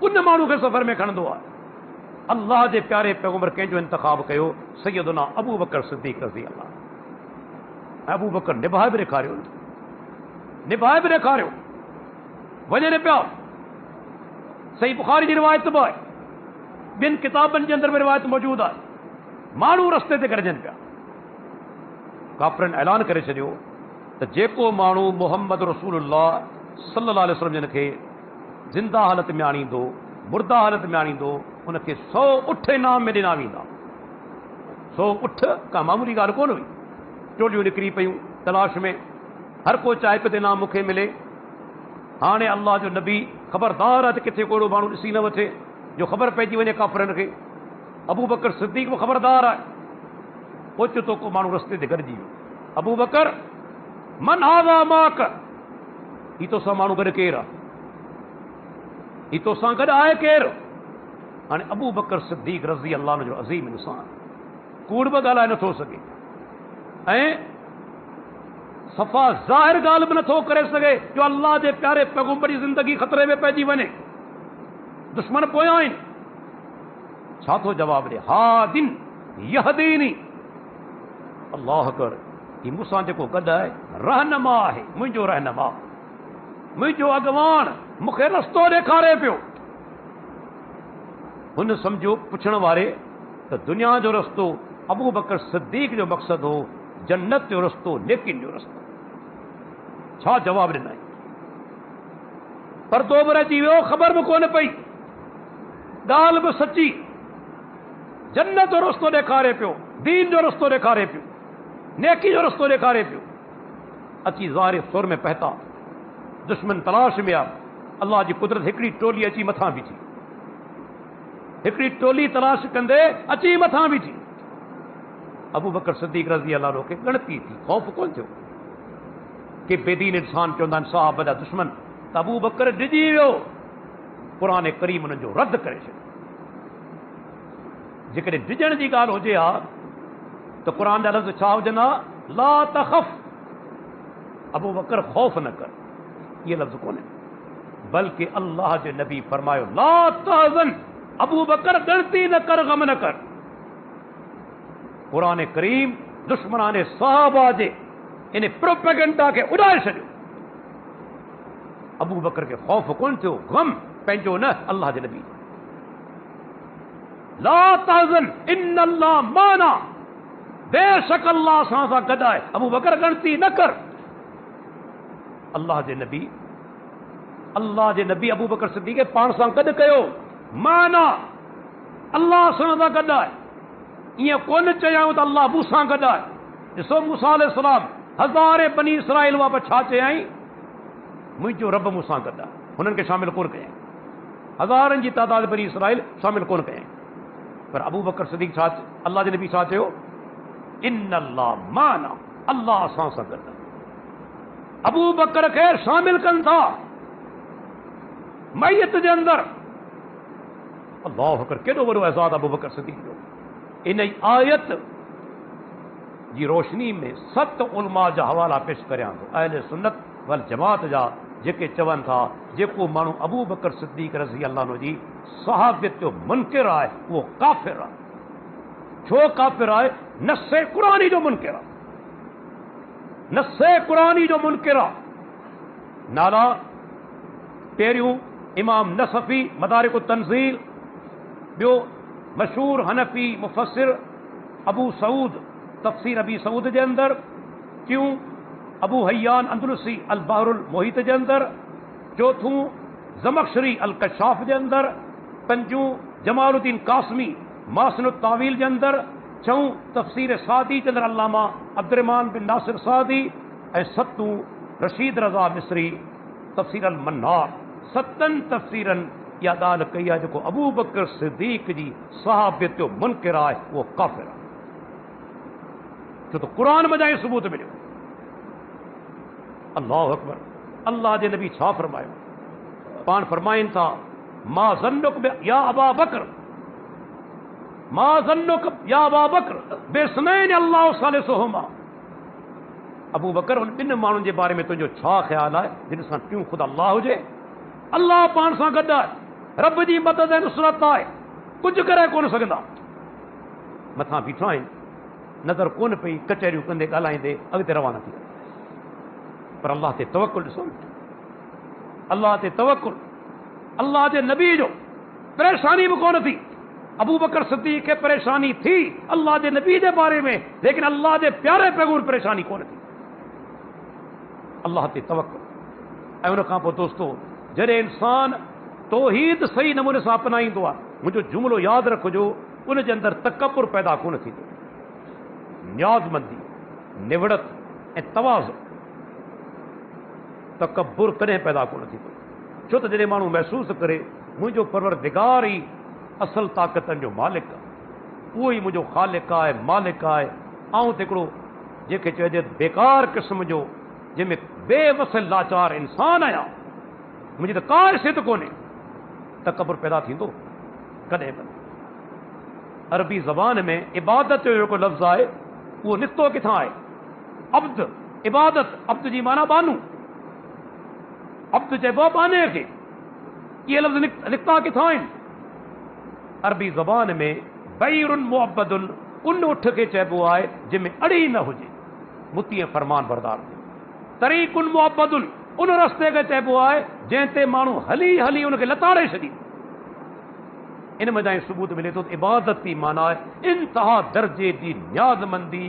[SPEAKER 1] उन माण्हू खे सफ़र में खणंदो आहे। अल्लाह जे प्यारे पैगंबर कंहिंजो इंतख़ाब कयो, सैयदना अबू बकर सिद्दीक़ रज़ी अल्लाह। अबू बकर निभाए बि ॾेखारियो, निभाए बि ॾेखारियो, वञनि पिया। सही बुखारी जी रिवायत बि आहे, ॿियनि किताबनि जे अंदरि में रिवायत मौजूदु आहे। माण्हू रस्ते ते गॾिजनि पिया। काफ़िरनि ऐलान करे छॾियो त जेको माण्हू मुहम्मद रसूलुल्लाह सल्लल्लाहु अलैहि वसल्लम जिन खे ज़िंदा हालत में आणींदो, मुर्दा हालत में आणींदो, उनखे 100 उठ इनाम में ॾिना वेंदा। 100 उठ का मामूली ॻाल्हि कोन हुई। टोलियूं निकिरी पयूं तलाश में, हर को चाहे पियो त इनाम मूंखे मिले। हाणे अल्लाह जो नबी ख़बरदार आहे त किथे कोड़ो माण्हू ॾिसी न वठे जो ख़बर पइजी वञे काफ़िरनि खे। अबू बकर सिद्दीक़ बि ख़बरदार आहे। ओचितो को माण्हू रस्ते ते गॾिजी वियो। अबू बकर, मन हाज़ा माक, ही तोसां माण्हू गॾु केरु आहे? ही तोसां गॾु आहे केरु? हाणे अबू बकर सिद्दीक़ रज़ी अल्लाह जो अज़ीम इंसान, कूड़ बि ॻाल्हाए नथो सघे ऐं सफ़ा ज़ाहिर ॻाल्हि बि नथो करे सघे जो अल्लाह जे प्यारे पैगंबर जी ज़िंदगी ख़तरे में पइजी वञे। दुश्मन पोयां आहिनि। छा थो जवाबु ॾे? हादिन यहदीनी, अल्लाह अकबर। ही मूंसां जेको गॾु आहे रहनुमा आहे, मुंहिंजो रहनुमा, मुंहिंजो अॻवान, मूंखे रस्तो ॾेखारे पियो। हुन सम्झो पुछण वारे त दुनिया जो रस्तो अबू बकर सिद्दीक़ जो मक़सदु हो, जन्नत जो रस्तो, नेकिन जो रस्तो। छा जवाबु ॾिनई? परदो बि रहिजी वियो, ख़बर बि कोन पई, ॻाल्हि बि सची। जन्नत जो रस्तो ॾेखारे पियो, दीन जो रस्तो ॾेखारे पियो, नेकी जो रस्तो ॾेखारे पियो। अची ज़ाहिर सुर में पहता, दुश्मन तलाश में आहे। अल्लाह जी कुदरत, हिकिड़ी टोली अची मथां बीठी, हिकिड़ी टोली तलाश कंदे अची मथां बीठी। अबू बकर सिद्दीक़ रज़ी अल्लाह खे ॻणती थी, ख़ौफ़ कोन थियो। कि बेदीन इंसान चवंदा आहिनि साहब जा दुश्मन, त अबू बकर डिॼी वियो। क़ुरान करीम उन्हनि जो रद्द करे छॾियो। जेकॾहिं डिॼण जी ॻाल्हि हुजे हा त क़ुरान जा लफ़्ज़ छा हुजनि हा? ला तख़फ़, अबू बकर ख़ौफ़ न कर, इहे लफ़्ज़ कोन्हे। बल्कि अल्लाह जे नबी फरमायो ला तहज़न, अबू बकर ॻणती न कर, ग़म न कर। क़ुरान करीम दुश्मनाने सहाबा जे इन प्रोपेगेंडा खे उॾाए छॾियो। अबू बकर खे ख़ौफ़ कोन थियो, ग़म पंहिंजो न, अल्लाह जे नबी। ला तहज़न इन्नल्लाह माना, बेशक अल्लाह असां सां गॾु आहे। अबू बकर ॻणती न कर। अल्लाह जे नबी अबू बकर सिद्दीक़ खे पाण सां गॾु कयो। माना अल्लाह असां सां गॾु आहे। ईअं कोन चयाऊं त अल्लाह मूंसां गॾु आहे। ॾिसो मूसा अलैहिस्सलाम हज़ारे बनी इसराइल वापसि छा चयाई? मुंहिंजो रब मूंसां गॾु आहे। हुननि खे शामिल कोन कयईं, हज़ारनि जी तादाद बनी इसराइल शामिल कोन कयईं। पर अबू बकर सिद्दीक़ छा, अल्लाह जे नबी छा चयो? इन्नल्लाह माना, अल्लाह असां सां गॾु आहे। ابو بکر کے شامل کن تھا میت دے اندر. اللہ اکبر کیڈو وڈو اعزاز ابو بکر صدیق جو. ان آیت جی روشنی میں 7 علماء جا حوالہ پیش کریاں تو اہل سنت والجماعت جا جے چون تھا جیکو مانو ابو بکر صدیق رضی اللہ عنہ جی صحابیت جو منکر آئے وہ کافر آئے. چھو کافر آئے؟ نص قرآنی جو منکر آئے، نص قرآنی جو منکر آئے. نالا پیریوں امام نصفی مدارک التنزیل، بیو مشہور حنفی مفسر ابو سعود تفسیر ابی سعود دے اندر، کیوں ابو حیان اندلسی البحر المحیط دے اندر، چوتھوں زمخشری الکشاف دے اندر، پنجوں جمال الدین قاسمی محسن التاویل دے اندر، چھوں تفسیر سعدی دے اندر علامہ عبدالرحمان بن ناصر سعدی، اے ستوں رشید رضا مصری تفسیر المنار. 7 تفسیرن یادال کیا جو ابو بکر صدیق جی صحابیت جو منکر آئے وہ کافر آئے. تو قرآن میں جائیں ثبوت ملو. اللہ اکبر. اللہ دے نبی چھا فرمائے پان فرمائن تھا ما ظنک یا ابا بکر، ما ظنک یا ابا بکر بسنین اللہ ثالثہما. ابو بکر ان 2 مانن جے بارے میں تجھو چھا خیال ہے جن سان کیوں خدا اللہ ہو جے؟ اللہ پان سان گڈ ہے، رب جی مدد نصرت آئے، کچھ کرے کون سگدا. متھاں بیٹھا آئیں نظر کون پئی کچہریوں کندے ڳالھائیندے اگتے روانہ تھی. پر اللہ تے توکل ॾिसो، اللہ تے توکل. اللہ جے نبی جو پریشانی بھی کون تھی. ابو بکر صدیق کے پریشانی تھی اللہ جے نبی دے بارے میں، لیکن اللہ جے پیارے پیغور پریشانی کون تھی. اللہ تے توکل. اے ان کھاں پو دوستو جڑے انسان توحید صحیح نمونے سے اپنائیندو ہے، مجھو جملو یاد رکھو ان جے اندر تکبر پیدا کون تھی. نیاز مندی، نوڑت اے تواضع، تکبر کدیں پیدا کون تھی. چھو تو جڑے مانو محسوس کرے مجھو پروردگار ہی اصل طاقتن جو مالک ہے، وہی مجھو خالق ہے مالک ہے. آؤں تکڑو جے کے چوجے بیکار قسم جو جے میں بے وصل لاچار انسان آیا، مجھے تو کا حیثیت کونے. تکبر پیدا تھی تو کدیں بن. عربی زبان میں عبادت جو کو لفظ آئے وہ نکتو کتھاں آئے؟ عبد. عبادت عبد جی مانا بانو، عبد چیبو بانے کے. یہ لفظ نکتا کتھاں آئیں؟ عربی زبان میں بیر معبد ان اٹھ کے چیبو آئے جن میں اڑی نہ ہو جے، متی فرمان بردار. طریق معبد ان رستے کے چیبو آئے جنتے مانو ہلی ہلی ان کے لتاڑے شدی. ان میں جائیں ثبوت ملے تو عبادت کی معنی ہے انتہا درجے دی نیاز مندی،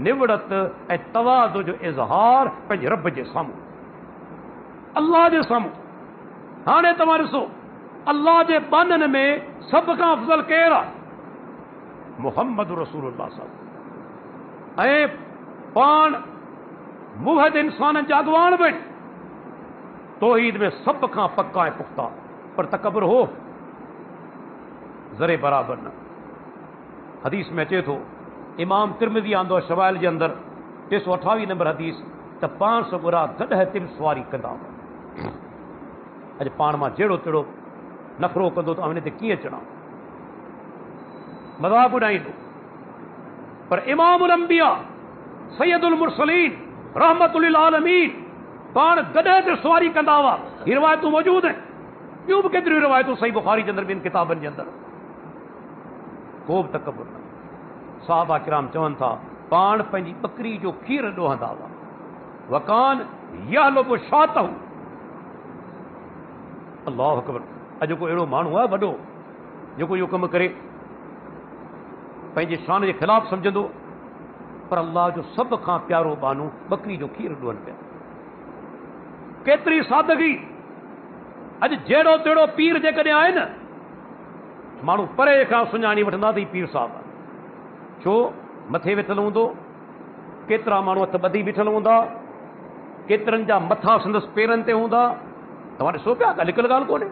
[SPEAKER 1] نوڑت اے تواضع جو اظہار پنج رب جے ساموں، اللہ جے ساموں. ہانے تمہارے سو اللہ جے بانن میں سب کا افضل کیرا محمد رسول اللہ صلی اللہ علیہ وسلم. اے پان موحد انسان جاگوان بن توحید میں سب کا پکا ہے پختہ. پر تکبر ہو ذرے برابر نہ. حدیث میں اچے تو امام ترمذی آندو شوائل جے اندر 328 نمبر حدیث تا 500 برا گڈ ہے تم سواری کندا. اج پان ماں جیڑو تیڑو نفرو کندو تو ہمیں تے کیے چڑھا مذاق اڑائیندو. پر امام الانبیاء سید المرسلین رحمت للعالمین پان گڈے تے سواری کندا وا. یہ روایتوں موجود ہیں، کیوں بھی کتری روایتوں صحیح بخاری کے اندر بھی ان کتابن کے اندر. خوب تکبر نہ. صحابہ کرام چون تھا پان پنجی بکری جو کھیر ڈوہندا وا. وکان یحلب شاتہ. اللہ اکبر. اج کو اڑو مانو ہے وڈو جو یہ کم کرے پنجے شان کے خلاف سمجھندو، پر اللہ جو سب کا پیارو بانو بکری جو کھیر ڈوہن پیا. کیتری سادگی. اج جیڑو تیڑو پیر جے کدے آئے نا مانو پرے کا سنجانی وٹھندا تی پیر صاحب. چھو متھے ویٹھل ہوندو، کیترا مانو ہتھ بدھی بیٹھل ہوندا، کیترن جا متھا سندس پیرن تے ہوندا. تمہارے سو پیا کا لکل گال کونے.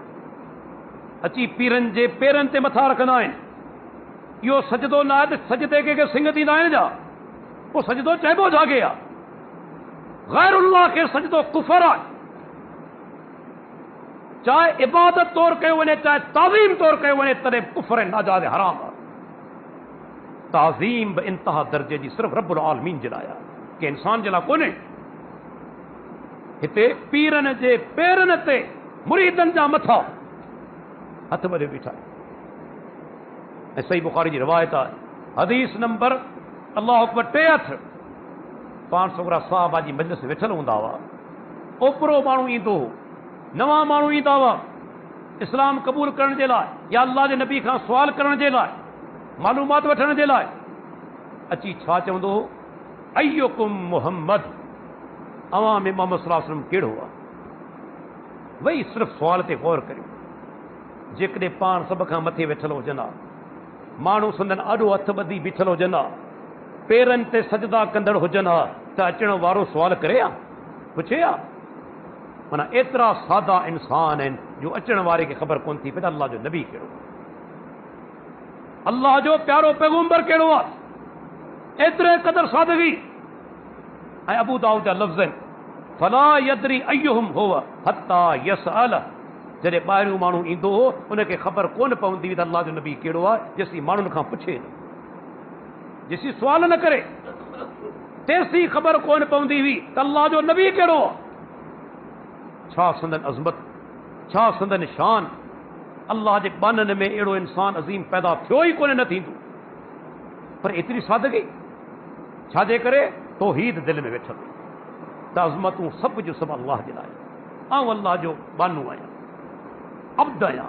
[SPEAKER 1] اچی پیرن جے پیرن تے متھا رکھندا آئیں. یہ سجدو نہ ہے سجدے کے سنگ تھی نہ جا وہ سجدو چیبو جا گیا. غیر اللہ کے سجدو کفر ہے، چاہے عبادت طور کयो ونے چاہے تعظیم طور کयो ونے تڏहिं کفر ناجائز حرام ہے۔ تعظیم بے انتہا درجے جی صرف رب العالمین جے لاءِ ہے، کہ انسان جے لاءِ کونے۔ ہتے پیرن جے پیرن تے مریدن جا متھا ہتھ بڑے بیٹھا ہے۔ صحیح بخاری جی روایت ہے، حدیث نمبر اللہ اکبر 63، 500 صحابہ جی مجلس ویٹھل ہوندا ہوا، اوپرو مانو ایندو ہو، نواں مانو ایندا ہوا اسلام قبول کرن جے لائے یا اللہ دے نبی کھان سوال کرن جے لائے، معلومات وٹھن جے لائے، اچی چھا چوندو ہو، ایکم محمد، عوام محمد صلی اللہ علیہ وسلم کیڑو ہوا؟ وہی صرف سوال تے غور کریو، جیکڈے پان سب کھان متھے ویٹھل ہو جنا، مانو سندن اڈو ہتھ بدی بیٹھل ہو جنا، پیرن تے سجدہ کندڑ ہو جنا، تا اچن وارو سوال کرے پوچھے منا ایترا سادہ انسان ہیں جو اچن وارے کے خبر کون تھی پہ اللہ جو نبی کہڑو، اللہ جو پیارو پیغمبر کہڑو، ایترے قدر سادگی۔ ابو داؤد جا لفظ فلا یدری ایہم ہوا حتی یسأل، جڑے ॿاہریوں مانو ایندو ہو ان کے خبر کون پوندی تے اللہ جو نبی کہڑو ہے، جیسی مانن کھان پوچھے نہ، جیسی سوال نہ کرے، تیسی خبر کون پوندی ہوئی تے اللہ جو نبی کہڑو ہے۔ چھا سندن عظمت، چھا سندن شان، اللہ جے بانن میں اڑو انسان عظیم پیدا تھیو ہی کونے نہ تھیندو، پر اتنی سادگی چھا جے کرے توحید دل میں ویٹھل، تا عظمتوں سب جو سب اللہ جے لائے، آؤں اللہ جو بانو آیا، عبد آیا،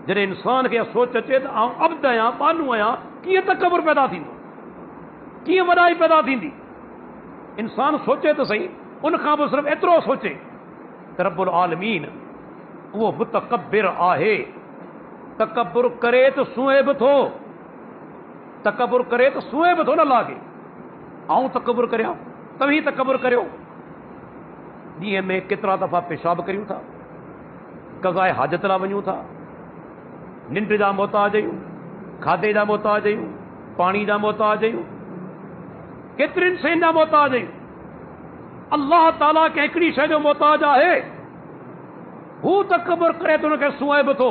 [SPEAKER 1] جڑے انسان کے سوچ اچے تو آؤں عبد آیا، بانو آیا، کیے تکبر پیدا تھیندو، کیے وڈائی پیدا تھیندی؟ انسان سوچے تو صحیح، ان کھان بھی صرف ایترو سوچے رب العالمین وہ متکبر آہے، تکبر کرے تو سوئے بھی تھو، تکبر کرے تو سوئے بھی تھو نہ لاگے، آؤں تکبر کریا تبھی تکبر کریو، ڈیئے میں کترا دفعہ پیشاب کریوں تھا، قضائے حاجت لا ونیوں تھا، ننڈ جا محتاج آیوں، کھادے جا محتاج آیوں، پانی جا محتاج آیوں، کترین شین جا محتاج آیوں، اللہ تعالیٰ کے ایکڑی شے جو محتاج ہے، وہ تکبر کرے تو ان کے سوئے بھی تو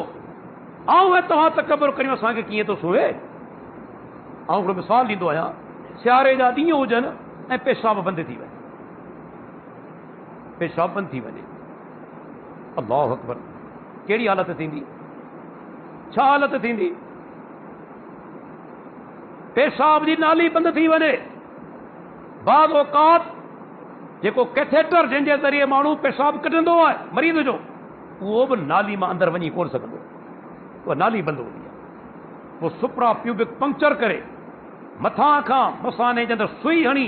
[SPEAKER 1] آؤں ہے تو ہاں تکبر کریوں اساں کے کیے تو سوئے۔ آؤں کو مثال دیندو آیا، سیارے جا ڈینہں ہوجن ऐं पेशाब बंदि थी वञे، पेशाब बंदि थी वञे، अल्लाहु अकबर, कहिड़ी हालत थींदी, छा हालत थींदी? पेशाब जी नाली बंदि थी वञे, बाज़ औक़ात जेको कैथेटर जंहिंजे ज़रिए माण्हू पेशाब कढंदो आहे मरीज़ जो, उहो बि नाली मां अंदरि वञी कोन सघंदो, उहा नाली बंदि हूंदी आहे, पोइ सुप्रा प्यूबिक पंक्चर करे मथां खां मसाने जे अंदरि सुई हणी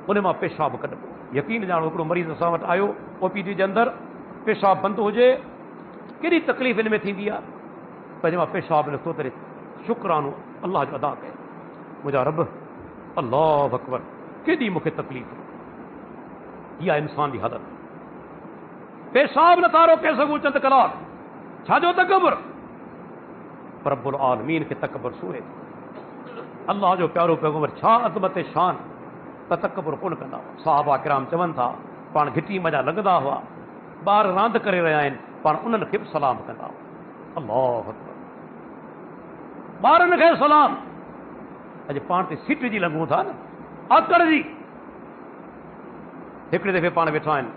[SPEAKER 1] उन मां पेशाब कढबो। यकीन ॼाणो हिकिड़ो मरीज़ असां वटि आयो ओपीडी जे अंदरि, पेशाब बंदि हुजे, केॾी तकलीफ़ हिन में थींदी आहे, पर जंहिं मां पेशाब नथो करे शुक्रानो अलाह जो अदा कयो, मुंहिंजा रब अल्लाहु अकबर, केॾी मूंखे तकलीफ़, इहा इंसान जी हालत, पेशाब नथा रोके सघूं चंद कलाक, छाजो तकबर? पर रब्बुल आलमीन खे तकबर सूरे, अल्लाह जो प्यारो पैगंबर छा अज़मत शान, त तकबर कोन कंदा। सहाबा किराम चवनि था पाण घिटी मजा लॻंदा हुआ, ॿार रांदि करे रहिया आहिनि, पाण उन्हनि खे बि सलाम कंदा हुआ, अल्लाहु अकबर, ॿारनि खे सलाम। अॼु पाण ते सीट जी लॻूं था न, आकड़ जी। हिकिड़े दफ़े पाण वेठा आहिनि,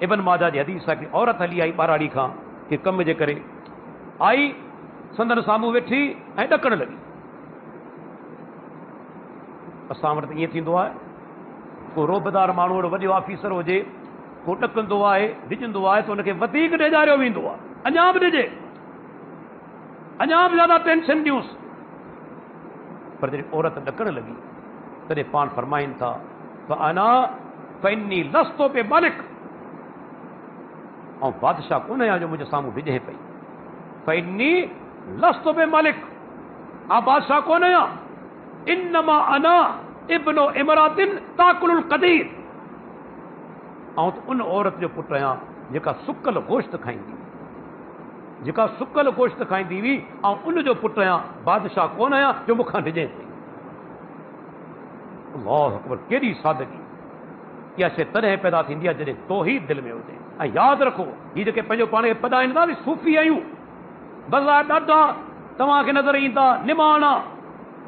[SPEAKER 1] इब्न माजा जी हदीस आहे, हिकिड़ी औरत हली आई ॿाराड़ी खां के कम जे करे आई, संदन साम्हूं वेठी ऐं ॾकण लॻी। असां वटि ईअं थींदो आहे, को रोबदार माण्हू वॾो ऑफिसर हुजे, को ॾकंदो आहे डिॼंदो आहे त हुनखे वधीक ॾेजारियो वेंदो आहे, अञा बि ॾिजे, अञा बि ज़्यादा टेंशन ॾियूंसि। पर जॾहिं औरत ॾकण लॻी तॾहिं पाण फरमाइनि था अना फइन्नी लस्तो पे मालिक, ऐं बादशाह कोन आहियां जो मुंहिंजे साम्हूं डिॼे पई, फइन्नी लस्तो पे मालिक, आउं बादशाह कोन आहियां, इन्नमा अना इब्नो इमरातिन ताकुलुल क़दीर, ऐं त उन औरत जो पुटु आहियां जेका सुकल गोश्त खाईंदी, जेका सुकल गोश्त खाईंदी हुई, ऐं उन जो पुटु आहियां, बादशाह कोन आहियां जो मूंखां डिॼे पई। अल्लाहु अकबर, केॾी सादगी, इहा शइ तॾहिं पैदा थींदी आहे जॾहिं तौहीद दिलि में हुजे। ऐं यादि रखो, हीअ जेके पंहिंजो पाण खे पधाइनि था सूफ़ी आहियूं, बज़ार ॾाढा तव्हांखे नज़र ईंदा निमाणा,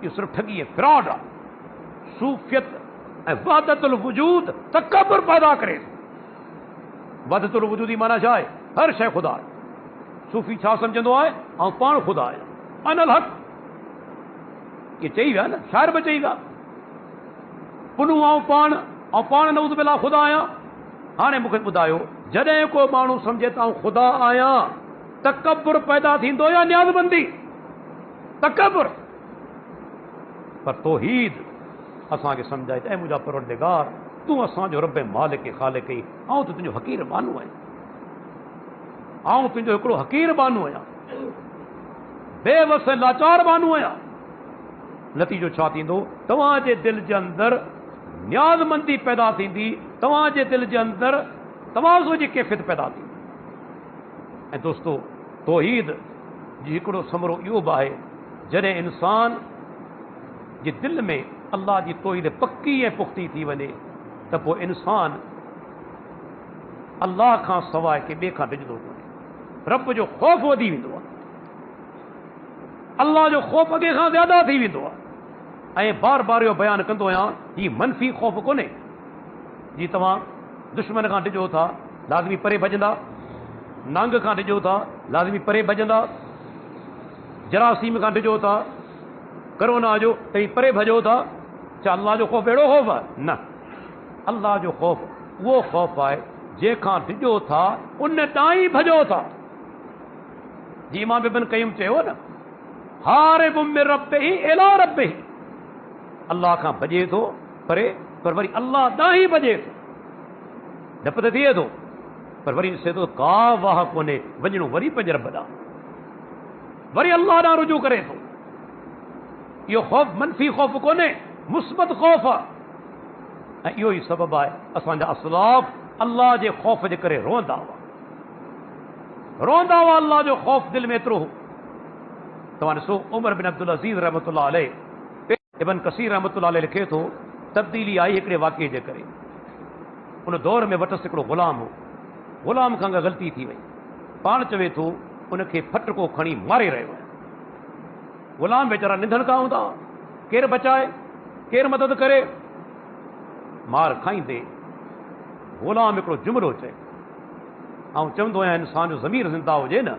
[SPEAKER 1] इहो सिर्फ़ु ठगी ऐं फ्रॉड आहे। सूफ़ियत ऐं वहदतुल वजूद तकबर पैदा करे। वहदतुल वजूद जी माना छा आहे? हर शइ ख़ुदा आहे। सूफ़ी छा सम्झंदो आहे? ऐं पाण ख़ुदा आहियां, अनल हक़, इहे चई विया न, शाइर बि चई विया, पुनू ऐं पाण नऊज़ बिल्लाह ख़ुदा आहियां। हाणे मूंखे ॿुधायो, जॾहिं को माण्हू सम्झे त ख़ुदा आहियां, तकबर पैदा थींदो या न्याज़बंदी? तकबर। पर तौहीद असांखे सम्झाए त ऐं मुंहिंजा परवरदिगार, तूं असांजो रब मालिक ख़ालिक आहीं, आउं त तुंहिंजो हक़ीर बानू आहियां, आउं तुंहिंजो हिकिड़ो हक़ीर बानू आहियां, बेवस लाचार बानू आहियां। नतीजो छा थींदो? तव्हांजे दिलि जे अंदरि न्याज़मंदी पैदा थींदी, तव्हांजे दिलि जे अंदरि तवाज़ो जी कैफ़ियत पैदा थींदी। ऐं दोस्तो, तौहीद जी हिकिड़ो समरो इहो बि आहे, जॾहिं इंसान जे दिलि में अल्लाह जी तौहीद पक्की ऐं पुख़्ती थी वञे त पोइ इंसान अल्लाह खां सवाइ के ॿिए खां डिॼंदो कोन्हे। रब जो ख़ौफ़ वधी वेंदो आहे, अल्लाह जो ख़ौफ़ अॻे खां ज़्यादा थी वेंदो आहे। ऐं बार बार इहो बयानु कंदो आहियां, हीउ मनफ़ी ख़ौफ़ कोन्हे। जी तव्हां दुश्मन खां डिॼो था, लाज़मी परे भॼंदा, नंग खां डिॼो था, लाज़मी परे भॼंदा, जरासीम खां डिॼो था, करोना जो तई परे भॼो था, छा अल्लाह जो ख़ौफ़ अहिड़ो ख़ौफ़ आहे? न, अल्लाह जो ख़ौफ़ उहो ख़ौफ़ आहे जंहिंखां डिॼो था उन ॾांहुं ई भॼो था। जी इमाम इब्न क़य्यिम चयो न, हारिबु मिन रब्बिही इला रब्बिही, अल्लाह खां भॼे थो परे, पर वरी अल्लाह ॾांहुं ई भॼे थो। डप त थिए थो, पर वरी ॾिसे थो का वाह कोन्हे, वञिणो वरी पंहिंजे रब ॾांहुं, वरी अल्लाह ॾांहुं रुजू करे थो। इहो ख़ौफ़ मनफ़ी ख़ौफ़ कोन्हे, मुस्बत ख़ौफ़ आहे। ऐं इहो ई सबबु आहे असांजा असलाफ़ अल्लाह जे ख़ौफ़ जे करे रोअंदा हुआ, अल्लाह जो ख़ौफ़ दिलि में एतिरो हो। तव्हां ॾिसो, उमर बिन अब्दुल अज़ीज़ रहमतुल्लाह अलैह, इब्न कसीर रहमतुल्लाह अलैह लिखे थो, तब्दीली आई हिकिड़े वाक़े जे करे। उन दौर में वटसि हिकिड़ो ग़ुलाम हो, ग़ुलाम खां ग़लती थी वई, पाण चवे थो उनखे फटको खणी मारे रहियो आहे। ग़ुलाम वीचारा निधन खां हूंदा, केरु बचाए, केरु मदद करे? मार खाईंदे ग़ुलाम हिकिड़ो जुमिलो चए, ऐं चवंदो आहियां इंसान जो ज़मीर ज़िंदा हुजे न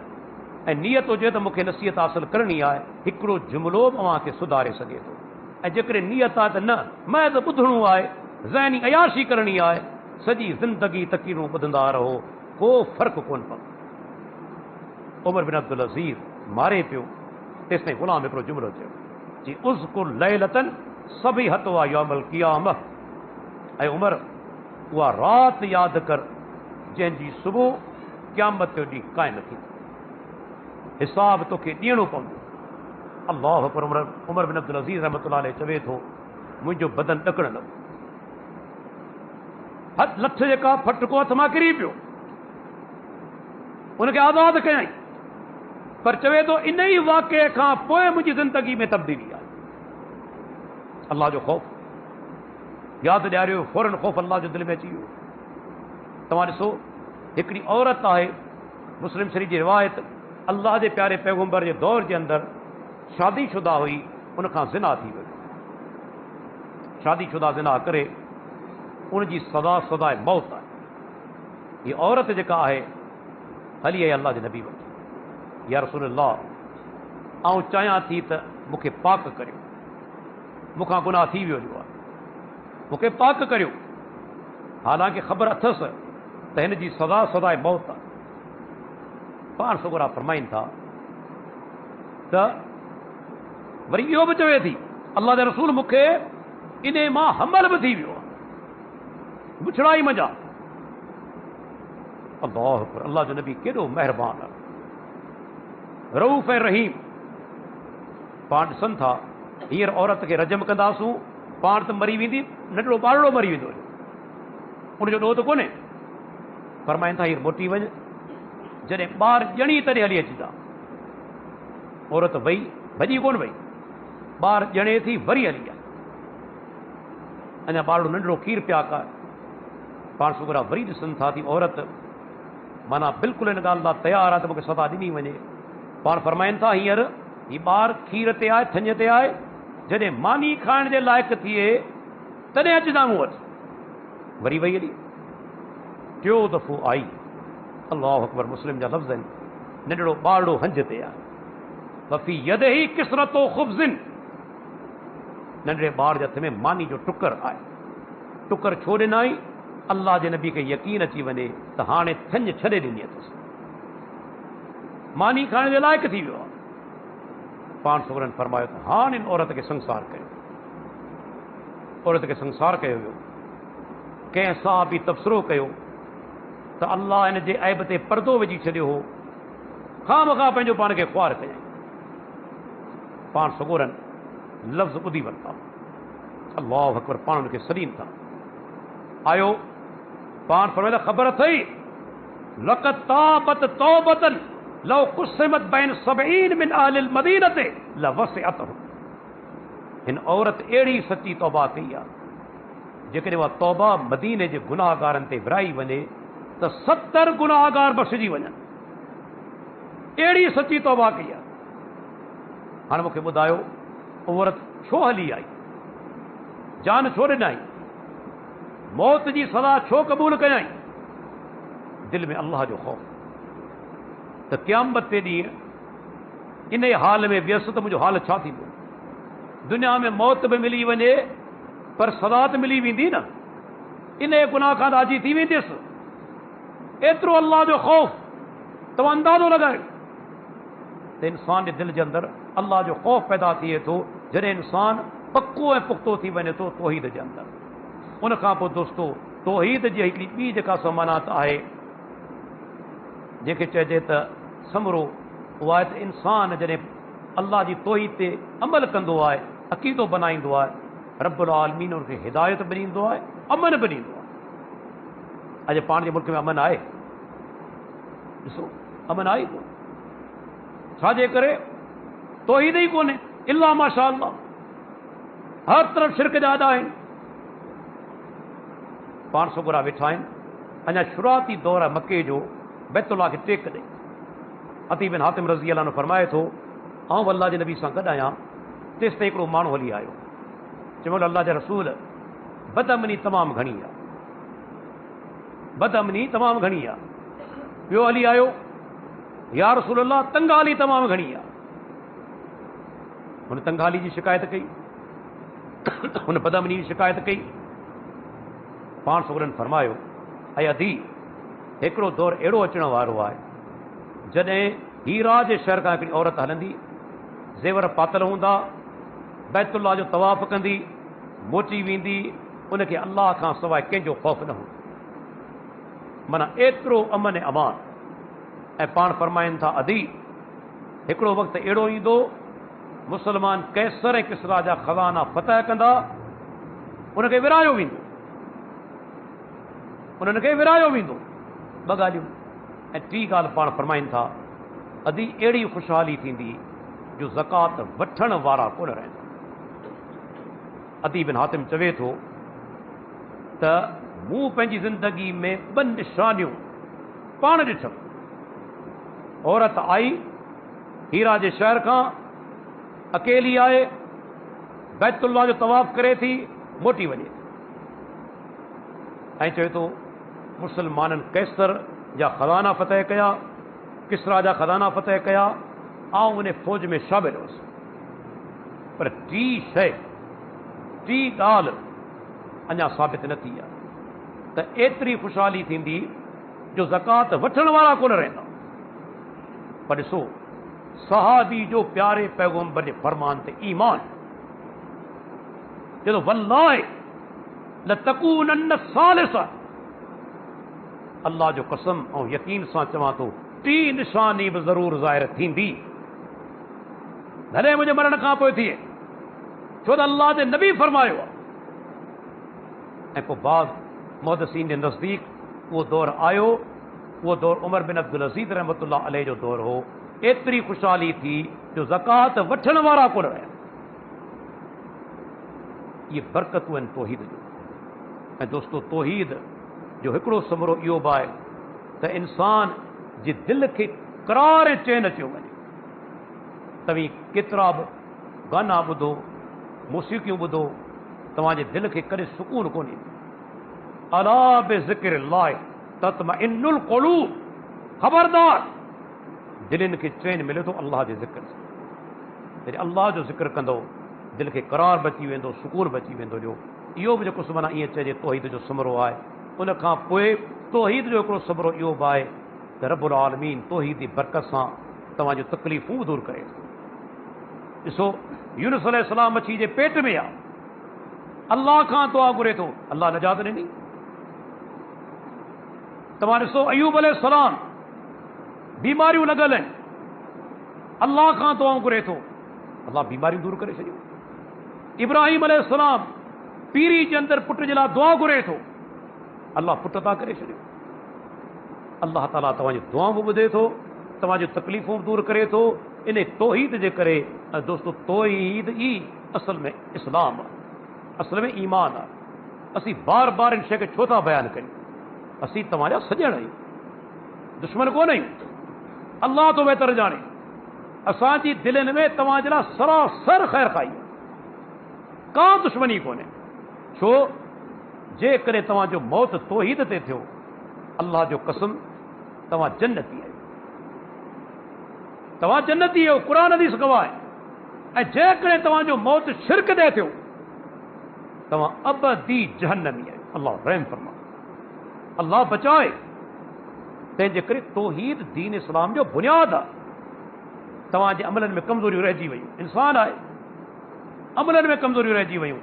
[SPEAKER 1] ऐं नियत हुजे त मूंखे नसीहत हासिल करणी आहे, हिकिड़ो जुमिलो तव्हांखे सुधारे सघे थो। ऐं जेकॾहिं नियत आहे त न, महज़ ॿुधणो आहे, ज़हनी अयाशी करणी आहे, सॼी ज़िंदगी तकीरूं ॿुधंदा रहो, को फ़र्क़ु कोन पवंदो। उमर बिन अब्दुल अज़ीज़ मारे पियो, तेसिताईं ग़ुलाम हिकिड़ो जुमिलो चयो, जी उज़कुर लैलतन सभी हतवा यौमल क़ियामह, ऐं उमर उहा राति यादि कर जंहिंजी सुबुह क़यामत जो ॾींहुं काइमु थींदो, हिसाब तोखे ॾियणो पवंदो। अल्लाह अकबर। उमर बिन अब्दुल अज़ीज़ रहमतुल्लाह अलैह चवे थो, मुंहिंजो बदन ॾकण लॻो, हथ लठ जेका फटको हथ मां किरी पियो, उनखे आज़ादु कयईं, पर चवे थो इन ई वाक़े खां पोइ मुंहिंजी ज़िंदगी में तब्दीली आई। अल्लाह जो ख़ौफ़ यादि ॾियारियो, फौरन ख़ौफ़ अल्लाह जो दिलि में अची वियो। तव्हां ॾिसो, हिकिड़ी औरत आहे, मुस्लिम शरीफ़ जी रिवायत, अल्लाह जे प्यारे पैगम्बर जे दौर जे अंदरि शादीशुदा हुई, उनखां ज़िना थी वई, शादीशुदा ज़िना करे उनजी सज़ाए मौत आहे। हीअ औरत जेका आहे हली आई अल्लाह जे नबी वटि, या रसूल अल्लाह, आउं चाहियां थी त मूंखे पाक करियो, मूंखां गुनाह थी वियो आहे, मूंखे पाक करियो। हालांकि ख़बर अथसि त हिन जी सज़ाए मौत आहे। पाण सुगरा फरमाइनि था त वरी इहो बि चवे थी, अल्लाह जे रसूल मूंखे इन मां हमल बि थी वियो आहे, बुछड़ाई मंझां। अल्लाह जो नबी केॾो महिरबान आहे, रऊफ़ ऐं रहीम। पाण ॾिसनि था, हींअर औरत खे रजम कंदासूं, पाण त मरी वेंदी, नंढड़ो ॿारड़ो मरी वेंदो, उनजो ॾोह त कोन्हे। फरमाइनि था हींअर मोटी वञ, जॾहिं ॿार ॼणी तॾहिं हली अचिजा। औरत वई, भॼी कोन वई, ॿार ॼणे थी वरी हली आहे, अञा ॿारड़ो नंढड़ो खीर पिया का, पाण छोकिरा वरी ॾिसनि था थी औरत माना बिल्कुलु हिन ॻाल्हि लाइ तयारु आहे त मूंखे सदा ॾिनी वञे। पाण फरमाइनि था हींअर हीउ ॿारु खीर ते आहे, थञ ते आहे, जॾहिं मानी खाइण जे लाइक़ु थिए तॾहिं अचंदा मूं वटि। वरी वई हली, टियों दफ़ो आई। अल्लाहु अकबर, मुस्लिम जा लफ़्ज़ आहिनि, नंढड़ो ॿारड़ो हंज ते आहे, वफ़ी यदिही किसरतो ख़ुब्ज़िन, नंढड़े ॿार जे हथ में मानी जो टुकर आहे। टुकर छो ॾिनाई? अल्लाह जे नबी खे यकीन अची वञे त हाणे थञ छॾे ॾिनी अथसि, मानी खाइण जे लाइक़ु थी वियो आहे। पाण छोकिरनि फरमायो त हाणे इन औरत खे संसार कयो, औरत खे संसार कयो वियो। कंहिं साहबी तबसरो कयो त अल्लाह हिन जे ऐब ते पर्दो विझी छॾियो हो, खामखा पंहिंजो पाण खे ख़्वार कयईं। पाण सगोरनि लफ़्ज़ ॿुधी वरिता, अल्लाहु अकबर, पाण हुनखे सॾीनि था। आयो, पाण फरमायो ख़बर अथई लक़द ताबत तौबतन लौ कुसिमत बैन सबईन मिन अहलिल मदीनते लवसिअतहुम। हिन औरत अहिड़ी सची तौबा कई आहे, जेकॾहिं उहा तौबा मदीने जे गुनाहगारनि ते विराई वञे त 70 गुनाहगार बख़्शिजी वञनि। अहिड़ी सची तौबा कई आहे। हाणे मूंखे ॿुधायो, औरत छो हली आई? जान छो ॾिनाई? मौत जी सज़ा छो क़बूल कयई? दिल में अल्लाह जो ख़ौफ़ त क़यामत ते ॾींहुं इन हाल में वियसि त मुंहिंजो हाल छा थींदो? दुनिया में मौत बि मिली वञे पर सज़ा त मिली वेंदी न, इन गुनाह खां राज़ी थी वेंदसि। एतिरो अल्लाह जो ख़ौफ़, तव्हां अंदाज़ो लॻायो त इंसान जे दिल जे अंदरि अल्लाह जो ख़ौफ़ पैदा थिए थो जॾहिं इंसान पको ऐं पुख़्तो थी वञे थो तौहीद जे अंदरि। उन खां पोइ दोस्तो, तौहीद जी हिकिड़ी ॿी जेका समानात आहे, जंहिंखे चइजे त समरो, उहा आहे त इंसान जॾहिं अल्लाह जी तौहीद ते अमल कंदो आहे, अक़ीदो बनाईंदो आहे, रब्बुल आलमीन उनखे हिदायत बि ॾींदो आहे, अमन बि ॾींदो आहे। अॼु पाण जे मुल्क में अमन आहे? ॾिसो, अमन आहे कोन। छाजे करे? तौहीद ई कोन्हे, इल्ला माशा अल्लाह, हर तरफ़ शिरक जा आॾा आहिनि। पाण छोकिरा वेठा आहिनि, अञा शुरूआती दौर मके जो, बैतुल्लाह खे टेक ॾे। अती बिन हातिम रज़ी अल्लाह अन्हु फरमाए थो, आउं अल्लाह जे नबी सां गॾु आहियां, तेसि ताईं हिकिड़ो माण्हू हली आयो। चयो अल्लाह जे रसूल, बदअमनी तमामु घणी आहे, बदअमनी तमामु घणी आहे। ॿियो हली आयो, या रसूल अल्लाह, तंगाली तमामु घणी आहे। हुन तंगाली जी शिकायत कई, हुन बदअमनी जी शिकायत कई। पाण छोकिरनि फरमायो, ऐं अधी हिकिड़ो दौर अहिड़ो अचण वारो आहे जॾहिं हीरा जे शहर खां हिकिड़ी औरत हलंदी, ज़ेवर पातल हूंदा, बैतुल्लाह जो तवाफ़ कंदी, मोटी वेंदी, उनखे अल्लाह खां सवाइ कंहिंजो ख़ौफ़ न हूंदो। माना एतिरो अमन ऐं अमान। ऐं पाण फरमाइनि था, अधी हिकिड़ो वक़्तु अहिड़ो ईंदो, मुस्लमान कैसर ऐं किसरा जा खज़ाना फ़तह कंदा, उनखे विरायो वेंदो, उन्हनि खे विरायो वेंदो। ॿ ॻाल्हियूं। ऐं टी ॻाल्हि पाण फरमाइनि था, अधी अहिड़ी ख़ुशहाली थींदी जो ज़कात वठण वारा कोन रहंदा। अदी बिन हातिम चवे थो त मूं पंहिंजी ज़िंदगी में 2 निशानियूं पाण ॾिठमि। औरत आई हीरा जे शहर खां, अकेली आहे, बैतुल्लाह जो तवाफ़ करे थी, मोटी वञे। ऐं चवे थो मुसलमाननि कैसर जा खज़ाना फ़तह कया, किसरा जा खज़ाना फ़तह कया, आउं उन फ़ौज में शामिल हुअसि। पर टी ॻाल्हि अञा साबित न थी आहे त एतिरी ख़ुशहाली थींदी जो ज़कात वठण वारा कोन रहंदा। पर ॾिसो, सहाबी जो प्यारे पैगंबर जे फरमान ते ईमान, जो वल्लाहि लतकूनन्न सालिसा, अल्लाह जो कसम ऐं यकीन सां चवां थो, 3 निशानी बि ज़रूर ज़ाहिर थींदी, भले मुंहिंजे मरण खां पोइ थिए, छो त अल्लाह जे नबी फरमायो आहे। ऐं पोइ बाज़ मुहदसिन जे नज़दीक उहो दौर आयो, उहो दौर उमर बिन अब्दुल अज़ीज़ रहमतुल्लाह अलैह जो दौर हो। एतिरी ख़ुशहाली थी जो ज़कात वठण वारा कोन रहिया। इहे बरकतूं आहिनि तौहीद जो। ऐं दोस्तो, तौहीद जो हिकिड़ो समरो इहो बि आहे त इंसान जे दिलि खे करार ऐं चैन अचियो वञे। तव्हीं केतिरा बि गाना ॿुधो, मौसीक़ियूं ॿुधो, तव्हांजे दिलि खे कॾहिं सुकून कोन्हे। अला बि ज़िक्र लाइ तत्मइन्नुल क़ुलूब, ख़बरदार दिलनि खे चैन मिले थो अल्लाह जे ज़िक्र सां। जॾहिं अल्लाह जो ज़िक्र कंदो दिलि खे करार बची वेंदो, सुकून बची वेंदो। जो इहो बि जेको सुभाणे ईअं चइजे तौहीद जो समरो आहे। उन खां पोइ तौहीद जो हिकिड़ो समरो इहो बि आहे त रब्बुल आलमीन तौहीद जी बरकत सां तव्हांजूं तकलीफ़ूं दूर करे। ॾिसो यूनुस अलैहिस्सलाम मच्छी जे पेट में आहे, अल्लाह खां दुआ घुरे थो, अल्लाह नजात ॾिनी। तव्हां ॾिसो अयूब अलैहिस्सलाम बीमारियूं लॻल आहिनि, अल्लाह खां दुआ घुरे थो, अल्लाह बीमारियूं दूर करे छॾियूं। इब्राहिम अलैहिस्सलाम पीरी जे अंदरि पुट जे लाइ दुआ घुरे थो, अल्लाह पुट था करे छॾियो। अल्लाह ताला तव्हांजी दुआऊं बि ॿुधे थो, तव्हांजूं तकलीफ़ूं बि दूर करे थो। इन तौहीद जे करे दोस्तो तौहीद ई असल में इस्लाम आहे, असल में ईमान आहे। असीं बार बार इन शइ खे छो था बयानु कयूं? असीं तव्हांजा सॼण आहियूं, दुश्मन कोन आहियूं। अल्लाह तो बहितर ॼाणे। असांजी दिलनि में तव्हांजे लाइ सरासर ख़ैर खाई आहे, का दुश्मनी कोन्हे। छो जेकॾहिं तव्हांजो मौत तौहीद ते थियो, अल्लाह जो कसम तव्हां जन्नती आहियो, तव्हां जन्नती आहियो, क़ुर हदीस गवाह आहे। ऐं जेकॾहिं तव्हांजो मौत शिरक ते थियो, तव्हां अबदी जहन्नमी आहियो। अल्लाह रहम फरमा, अल्लाह बचाए। तंहिंजे करे तौहीद दीन इस्लाम जो बुनियाद आहे। तव्हांजे अमलनि में कमज़ोरियूं रहिजी वयूं, इंसान आहे, अमलनि में कमज़ोरियूं रहिजी वयूं,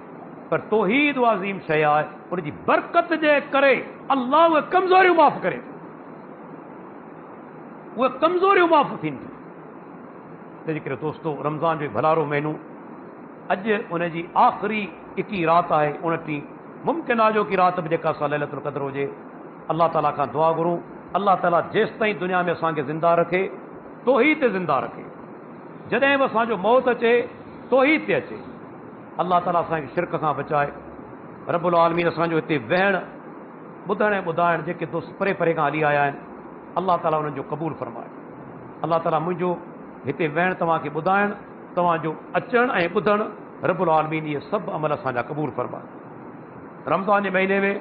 [SPEAKER 1] पर तौहीद उहा अज़ीम शइ आहे, उनजी बरकत जे करे अल्लाह उहे कमज़ोरियूं माफ़ करे, उहे कमज़ोरियूं माफ़ थींदियूं। तंहिंजे करे दोस्तो रमज़ान जो भलारो महीनो, अॼु उनजी आख़िरी 21 राति आहे, 29। मुमकिन आहे जो की राति बि जेका असां लैलतुल क़द्र हुजे, अल्लाह ताला खां दुआ घुरूं अल्लाह ताला जेसि ताईं दुनिया में असांखे ज़िंदा रखे, तौहीद ते ज़िंदा रखे। जॾहिं बि असांजो मौत अचे, तौहीद ते अचे। अल्लाह ताला असांखे शिरक खां बचाए। रब्बुल आलमीन असांजो हिते वेहणु, ॿुधणु ऐं ॿुधाइणु जेके दोस्त परे परे खां हली आया आहिनि, अल्लाह ताला उन्हनि जो क़बूल फरमाए। अल्लाह ताला मुंहिंजो हिते वेहणु, तव्हांखे ॿुधाइणु, तव्हांजो अचणु ऐं ॿुधणु, रब्बुल आलमीन इहे सभु अमल असांजा क़बूल फरमाए। रमज़ान जे महीने में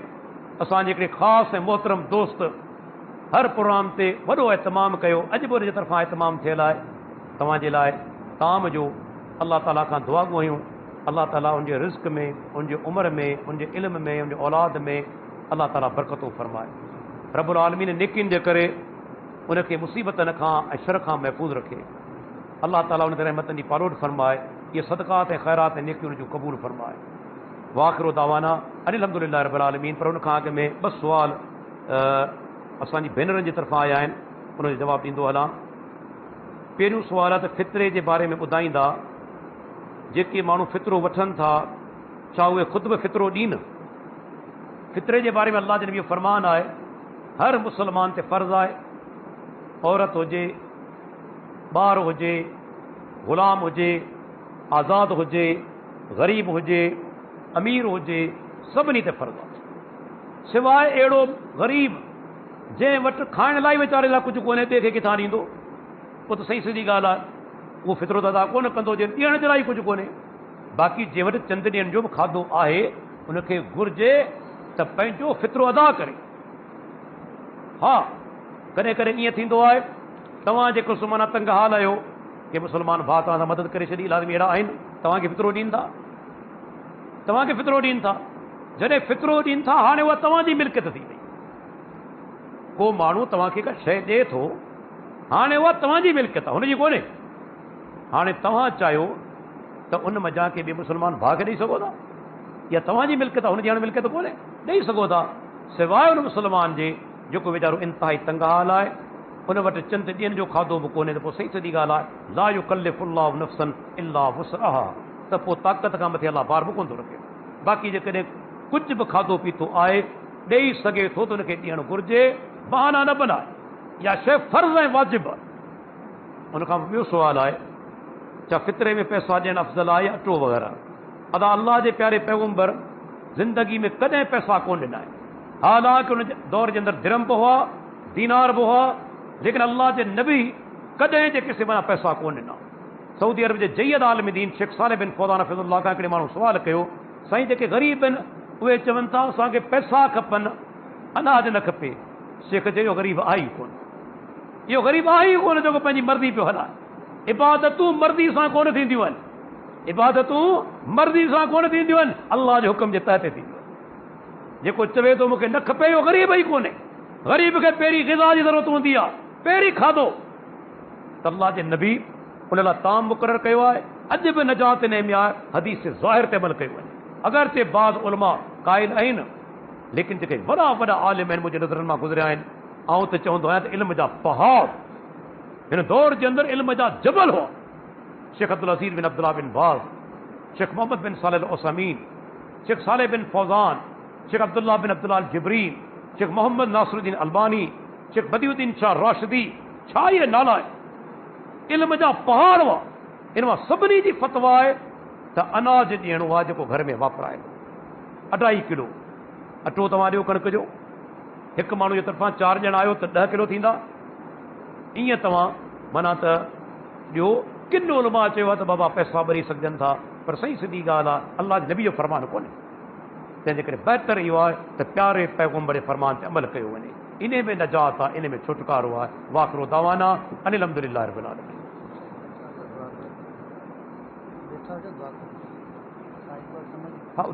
[SPEAKER 1] असांजे हिकिड़े ख़ासि ऐं मोहतरम दोस्त हर प्रोग्राम ते वॾो एहतमाम कयो। अॼु बि उनजे तरफ़ां एहतमाम थियल आहे तव्हांजे लाइ ताम जो। अल्लाह ताला खां दुआ ॻोयूं, अल्लाह ताला उनजे रिज़्क़ में, उनजे उमिरि में, उनजे इल्म में, उनजे औलाद में अल्लाह ताला बरकतूं फरमाए। रब्बुल आलमीन नेकियुनि जे करे उनखे मुसीबतनि खां ऐं शर खां महफ़ूज़ रखे। अल्लाह ताला उन ते रहमतनि जी पालोट फरमाए। इहे सदक़ात ऐं ख़ैरात ऐं नेकियूं उनजूं क़बूल फरमाए। वाख़िरो दावाना अनिल हम्दुलिल्लाह रब्बिल आलमीन। पर उन खां अॻु में 2 सुवाल असांजी भेनरुनि जी तरफ़ां आया आहिनि, उनजो जवाबु ॾींदो हलां। पहिरियों सुवाल आहे त फितरे जे बारे में ॿुधाईंदा, जेके माण्हू फितरो वठनि था, छा उहे ख़ुदि बि फितरो ॾीनि? फितरे जे बारे में अल्लाह जे नबी जो फरमान आहे, हर मुस्लमान ते फ़र्ज़ु आहे, औरत हुजे, ॿार हुजे, ग़ुलाम हुजे, आज़ादु हुजे, ग़रीब हुजे, अमीर हुजे, सभिनी ते फ़र्ज़ु आहे। सिवाइ अहिड़ो ग़रीब जंहिं वटि खाइण लाइ वीचारे लाइ कुझु कोन्हे, ॿिए खे किथां ॾींदो? उहो त सही सिधी ॻाल्हि आहे, उहो फितरो त अदा कोन कंदो जे ॾियण जे लाइ कुझु कोन्हे। बाक़ी जंहिं वटि चंद ॾींहंनि जो बि खाधो आहे, उनखे घुरिजे त पंहिंजो फितरो अदा करे। हा, कॾहिं कॾहिं ईअं थींदो आहे, तव्हां जेको सुमाना तंग हाल आहियो, के मुस्लमान भाउ तव्हां सां मदद करे छॾी, लाज़मी अहिड़ा आहिनि, तव्हांखे फितरो ॾींदा, तव्हांखे फितरो ॾीनि था। जॾहिं फितरो ॾीनि था, हाणे उहा तव्हांजी मिल्कियत थी वई। को माण्हू तव्हांखे का शइ ॾिए थो, हाणे उहा तव्हांजी मिल्कियत आहे, हुनजी कोन्हे। हाणे तव्हां चाहियो त उन मज़ा खे ॿिए मुस्लमान भाउ खे ॾेई सघो था, या तव्हांजी मिल्कियत आहे, हुनजी हाणे मिल्कियत कोन्हे, ॾेई सघो था। सवाइ उन मुस्लमान जे जेको वीचारो इंतिहाई तंग हाल आहे, उन वटि चंद ॾींहंनि जो खाधो बि कोन्हे, त पोइ सही सॼी ॻाल्हि आहे, ला युकल्लिफुल्लाहु नफ़्सन इल्ला वुसअहा, त पोइ ताक़त खां मथे अल्लाह बार बि कोन थो रखे। बाक़ी जेकॾहिं कुझु बि खाधो पीतो आहे, ॾेई सघे थो त उनखे ॾियणु घुरिजे, बहाना न बनाए, या शइ फ़र्ज़ ऐं वाजिबु आहे। उनखां ॿियो सुवालु आहे, छा फितरे में पैसा ॾियणु अफ़ज़ल आहे या अटो वग़ैरह? अदा अल्लाह जे प्यारे पैगम्बर ज़िंदगी में कॾहिं पैसा कोन ॾिना आहिनि, حالانکہ ان دور کے اندر درم بھی ہوا دینار بھی ہوا لیکن اللہ کے نبی کدیں جے کسی بنا پیسہ کون ڈنا سعودی عرب کے جید عالم دین شیخ صالح بن فوزان حفظ اللہ کا ہکڑے مانو سوال کयो سائیں جے غریب ہیں وہ چون تا اساں کے پیسہ کھپن اناج نہ کھپے شیخ چयो غریب آئی کون یہ غریب آئی کون جو پنجی مرضی پہ ہلا عبادتوں مرضی سے کون تھیندیوں عبادتوں مرضی سے کون تھیندیوں اللہ کے حکم کے تحت تھیندیوں جے چوے تو مجھے نہ کھپے وہ غریب ہی کونے غریب کے پیری غذا کی ضرورت ہوندی ہے پیری کھادو تو اللہ کے نبی ان لا تام مقرر کیو ہے اج بھی نجات نے معیار حدیث سے ظاہر تے عمل کیو ہے اگرچہ بعض علماء قائل ہیں لیکن جے وڈا وڈا عالم ہیں مجھے نظرن میں گزریا ہیں آؤں تو چوندو آیا تو علم جا پہاڑ ان دور کے اندر علم جا جبل ہو شیخ عبدالعزیز بن عبداللہ بن باز شیخ محمد بن صالح العثیمین شیخ صالح بن فوزان شیخ عبداللہ بن عبداللہ الجبرین شیخ محمد ناصر الدین البانی شیخ بدی الدین شاہ راشدی چھا یہ نالا ہے علم جا پہاڑ ہوا ان میں سبنی جی فتوا ہے تو اناج ڈیئنو ہے جو گھر میں واپرائے 2.5 کلو اٹو تمہاں ڈیو کणک جو ایک مانو جو طرفاں 4 ॼणा آयो تو 10 کلو تھیندا ائیں تمہاں منا تو ڈیو کن علماء چیو تو بابا پیسہ بری سکجن تھا پر صحیح سیدھی ॻالहि आहे اللہ کے نبی جو فرمان کونے تنहिंजे करे بہتر इहो आहे त प्यारे पैगम्बर फरमान ते अमल कयो वञे इन में नजात आहे इन में छुटकारो आहे वाखिरो दावाना अनिल हम्दुलिल्लाह रब्बिल आलमीन हाँ